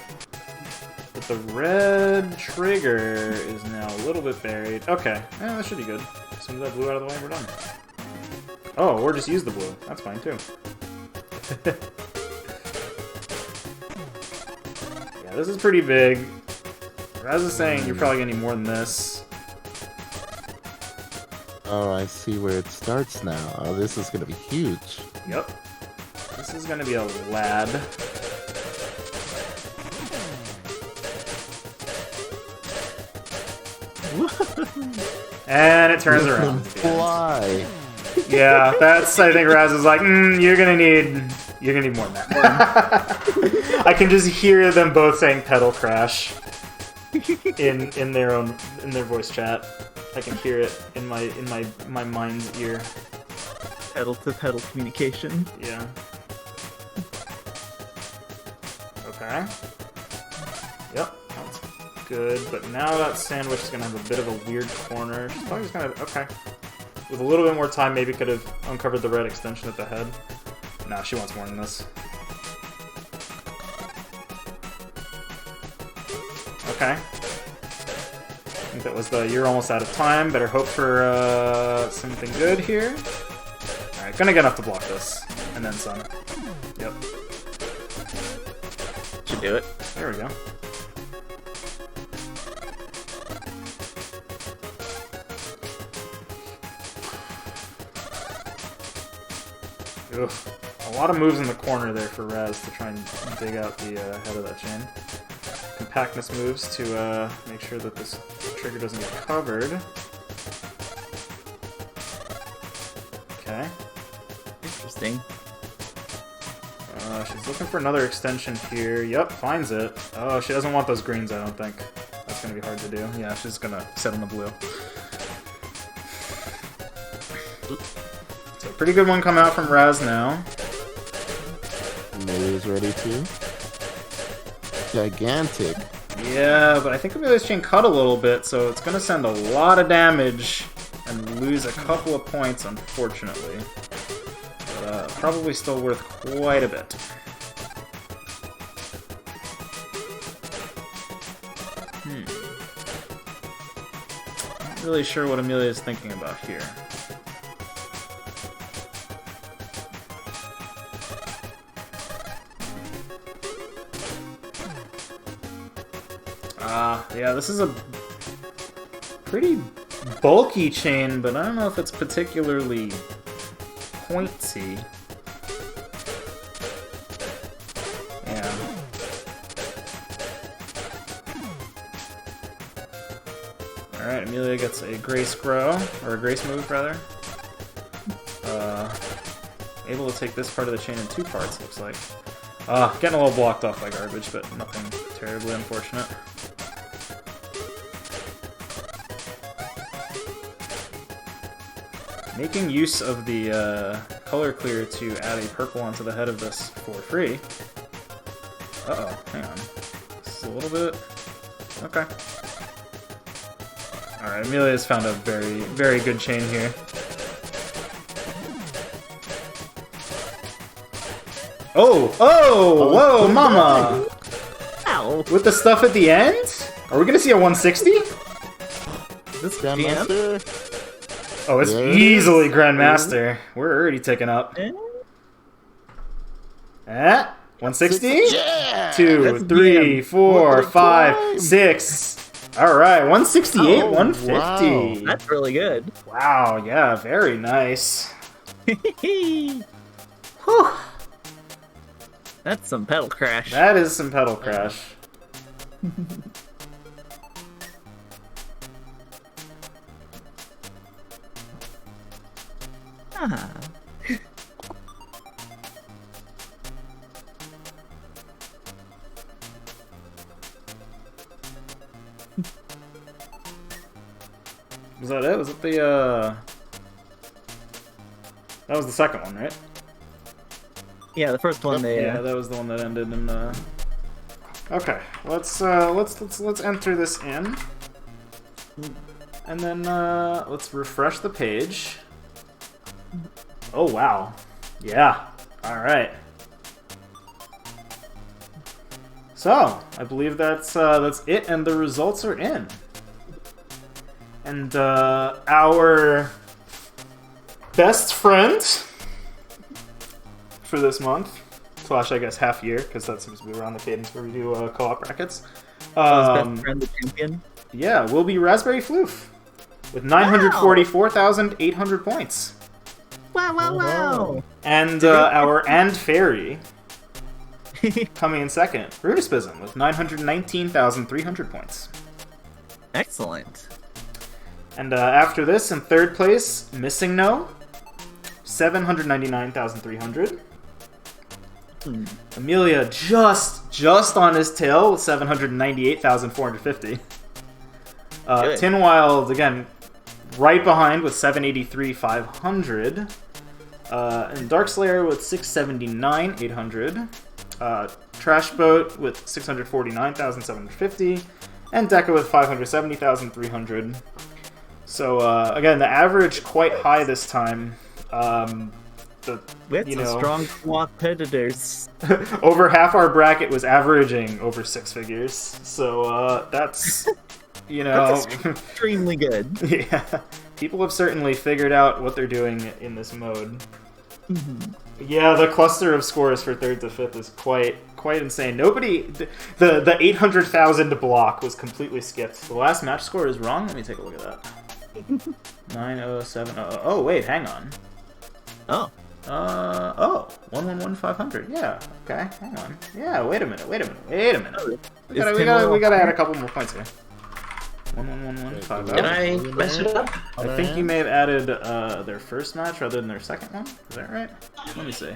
But the red trigger is now a little bit buried. Okay, that should be good. As soon as that blue out of the way, we're done. Oh, or just use the blue. That's fine too. Yeah, this is pretty big. Raz is saying you're probably gonna need more than this. Oh, I see where it starts now. Oh, this is gonna be huge. Yep. This is gonna be a lad. And it turns Let around. them fly. Yeah, that's, I think Raz is like, you're gonna need more than that. I can just hear them both saying pedal crash in their voice chat. I can hear it in my mind's ear. Pedal to pedal communication. Yeah. Okay. Yep, that's good. But now that sandwich is gonna have a bit of a weird corner. She's probably just gonna, okay. With a little bit more time, maybe could have uncovered the red extension at the head. Nah, she wants more than this. Okay. I think that was the you're almost out of time. Better hope for something good here. Alright, gonna get enough to block this. And then some. Yep. Should do it. There we go. Ugh. A lot of moves in the corner there for Raz to try and dig out the head of that chain. Compactness moves to make sure that this trigger doesn't get covered. Okay. Interesting. She's looking for another extension here. Yep, finds it. Oh, she doesn't want those greens, I don't think. That's going to be hard to do. Yeah, she's going to set on the blue. So, pretty good one coming out from Raz now. Amelia's ready too. Gigantic. Yeah, but I think Amelia's chain cut a little bit, so it's going to send a lot of damage and lose a couple of points, unfortunately. But, probably still worth quite a bit. Not really sure what Amelia's thinking about here. Yeah, this is a pretty bulky chain, but I don't know if it's particularly pointy. Yeah. Alright, Amelia gets a Grace Grow, or a Grace Move, rather. Able to take this part of the chain in 2 parts, looks like. Getting a little blocked off by garbage, but nothing terribly unfortunate. Making use of the color clear to add a purple onto the head of this for free. Uh-oh, hang on. Just a little bit. Okay. Alright, Amelia's found a very, very good chain here. Oh! Oh! Whoa, mama! Ow! With the stuff at the end? Are we gonna see a 160? This GM? Grandmaster. Oh, it's Yes. easily Grandmaster. We're already ticking up. Eh? 160? Yeah! 2, That's 3, DM. 4, What a 5, climb. 6. Alright, 168, Oh, 150. That's really good. Wow, yeah, very nice. Whew. That's some pedal crash. That is some Petal Crash. Ah. Was that it? Was it the, That was the second one, right? Yeah, the first one they. Yeah, that was the one that ended in, Okay, let's enter this in. And then, let's refresh the page. Oh, wow. Yeah. Alright. So, I believe that's it, and the results are in. And, our best friend for this month, slash, I guess, half year, because that seems to be around the cadence where we do co-op brackets. His best friend, the champion. Yeah, will be Raspberry Floof with 944,800 points. Wow! Wow! Wow! And our And Fairy coming in second, Runespism with 919,300 points. Excellent. And after this, in third place, Missing No, 799,300. Amelia just on his tail with 798,450. Good. Tin Wild, again, right behind with 783,500. And Darkslayer with 679,800. Trash Boat with 649,750. And Deca with 570,300. So, again, the average quite high this time. We had some strong competitors. Over half our bracket was averaging over 6 figures. So, that's, That's extremely good. yeah. People have certainly figured out what they're doing in this mode. Yeah, the cluster of scores for 3rd to 5th is quite insane. Nobody... The 800,000 block was completely skipped. The last match score is wrong? Let me take a look at that. 907... Oh, wait, hang on. Oh. 111,500. Yeah, okay, hang on. Yeah, wait a minute. We Is gotta add a couple more points here. 111,150. Did I mess it up? I think you may have added their first match rather than their second one. Is that right? Let me see.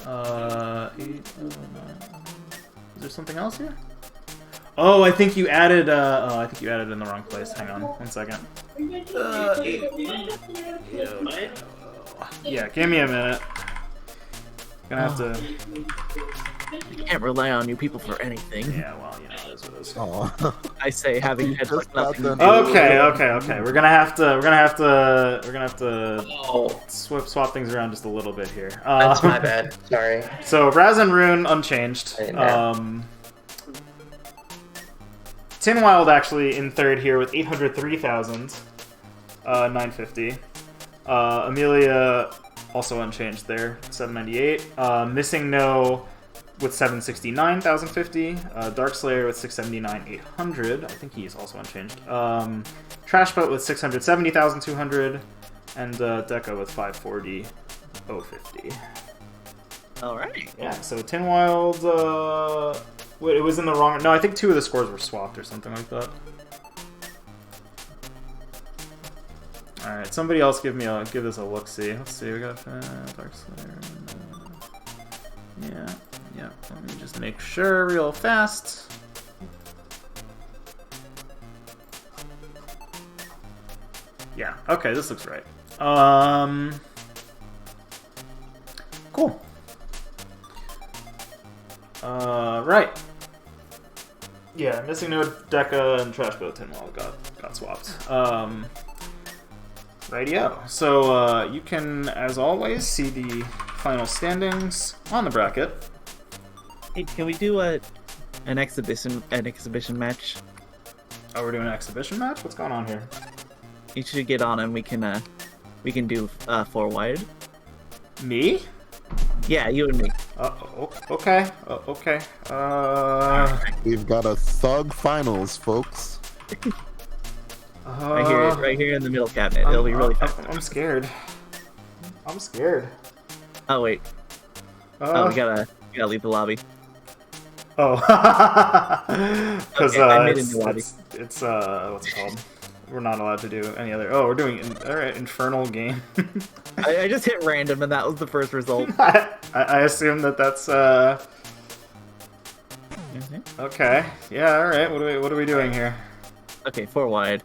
809. Is there something else here? Oh, I think you added. I think you added in the wrong place. Hang on, 1 second. Yeah, give me a minute. Gonna have to. You can't rely on you people for anything. Yeah, well, it is what it is. Oh. I say having head for Just got nothing. the- Okay. We're gonna have to Oh, swap things around just a little bit here. that's my bad. Sorry. So Raz and Rune unchanged. I didn't know. Tin Wild actually in third here with 803,950. Amelia also unchanged there, 798. Missing No with 769,050. Darkslayer with 679,800. I think he's also unchanged. Trashboat with 670,200. And Deca with 540,050. Alright. Yeah, so Tin Wild, wait, it was in the wrong... No, I think 2 of the scores were swapped or something like that. Alright, somebody else give this a look-see. Let's see, we got Darkslayer. Yeah, let me just make sure real fast. Yeah, okay, this looks right. Right. Yeah, Missing Node, Deca, and Trash Boat Tinwall got swapped. Rightio. So you can, as always, see the final standings on the bracket. Hey, can we do an exhibition match? Oh, we're doing an exhibition match? What's going on here? You should get on and we can do 4 wide. Me? Yeah, you and me. Okay. Okay. We've got a thug finals, folks. Right here in the middle cabinet. It'll be really fun. I'm scared. Oh wait. We gotta leave the lobby. Oh. Because I made a new lobby. it's what's it called? We're not allowed to do any other. Oh, we're doing alright, Infernal game. I just hit random and that was the first result. I assume that's Okay. Yeah. All right. What are we doing here? Okay, 4 wide.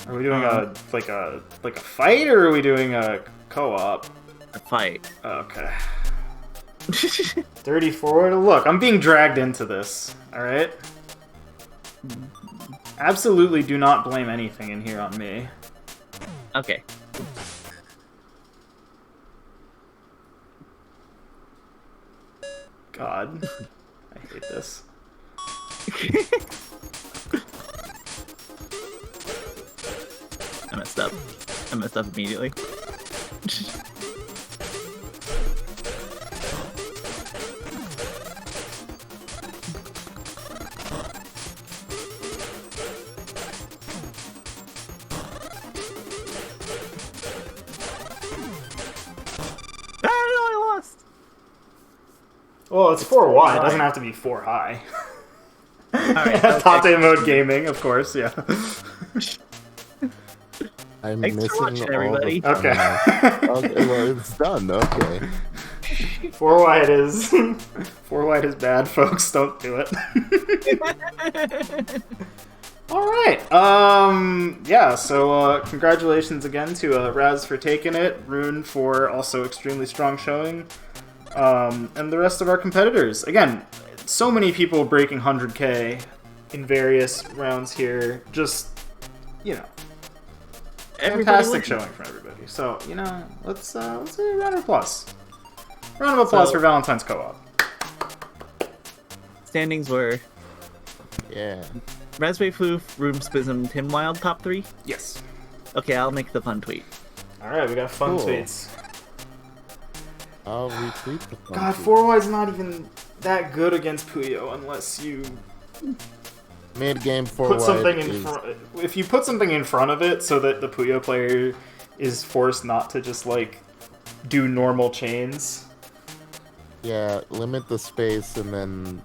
Are we doing a fight, or are we doing a co-op? A fight. Okay. 30 forward. Look, I'm being dragged into this. All right. Absolutely, do not blame anything in here on me. Okay. God, I hate this. I messed up immediately. I lost. Well, it's 4 wide. It doesn't have to be 4 high. Alright, Tate mode gaming, of course. Yeah. I'm Thanks for missing watching, all everybody. the Okay. Okay, well, it's done. Okay. 4 wide is 4 wide is bad, folks. Don't do it. All right. Yeah. So congratulations again to Raz for taking it, Rune for also extremely strong showing, and the rest of our competitors. Again, so many people breaking 100K in various rounds here. Just fantastic showing from everybody. So let's do a round of applause. Round of applause for Valentine's co-op. Standings were Yeah. Raspberry Floof, Room Spizm, Tim Wild top 3. Yes. Okay, I'll make the fun tweet. All right, we got fun Cool. tweets. I'll retweet the fun God, tweet. 4 wide's not even that good against Puyo unless you Mid-game 4 put wide something in is- front. If you put something in front of it so that the Puyo player is forced not to just do normal chains. Yeah, limit the space and then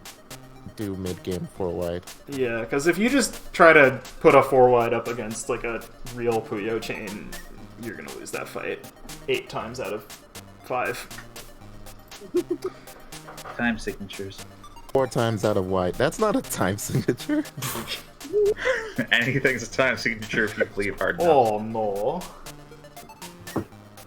do mid-game 4 wide. Yeah, because if you just try to put a 4 wide up against a real Puyo chain, you're gonna lose that fight 8 times out of 5. Time signatures. 4 times out of wide. That's not a time signature. Anything's a time signature if you bleed hard enough. Oh no.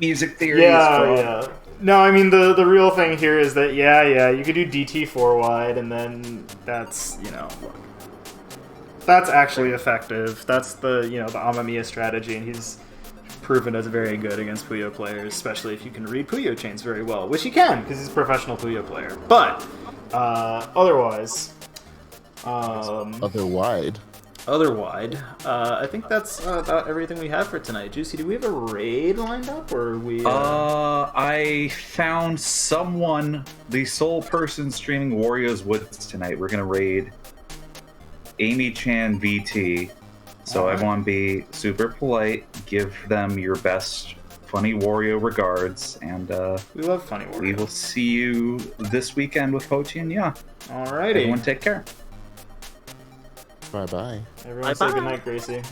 Music theory Yeah. No, I mean the real thing here is that you could do DT 4 wide and then that's that's actually effective. That's the the Amamiya strategy, and he's proven as very good against Puyo players, especially if you can read Puyo chains very well, which he can because he's a professional Puyo player. But otherwise, Other wide. I think that's about everything we have for tonight. Juicy, do we have a raid lined up, or are we? I found someone, the sole person streaming Wario's Woods tonight. We're gonna raid Amy Chan VT. So Alright. everyone be super polite. Give them your best funny Wario regards, and We love funny we Wario. will see you this weekend with Pochi and Ya. Alrighty. Everyone take care. Bye-bye. Everyone say Bye-bye. goodnight, Gracie.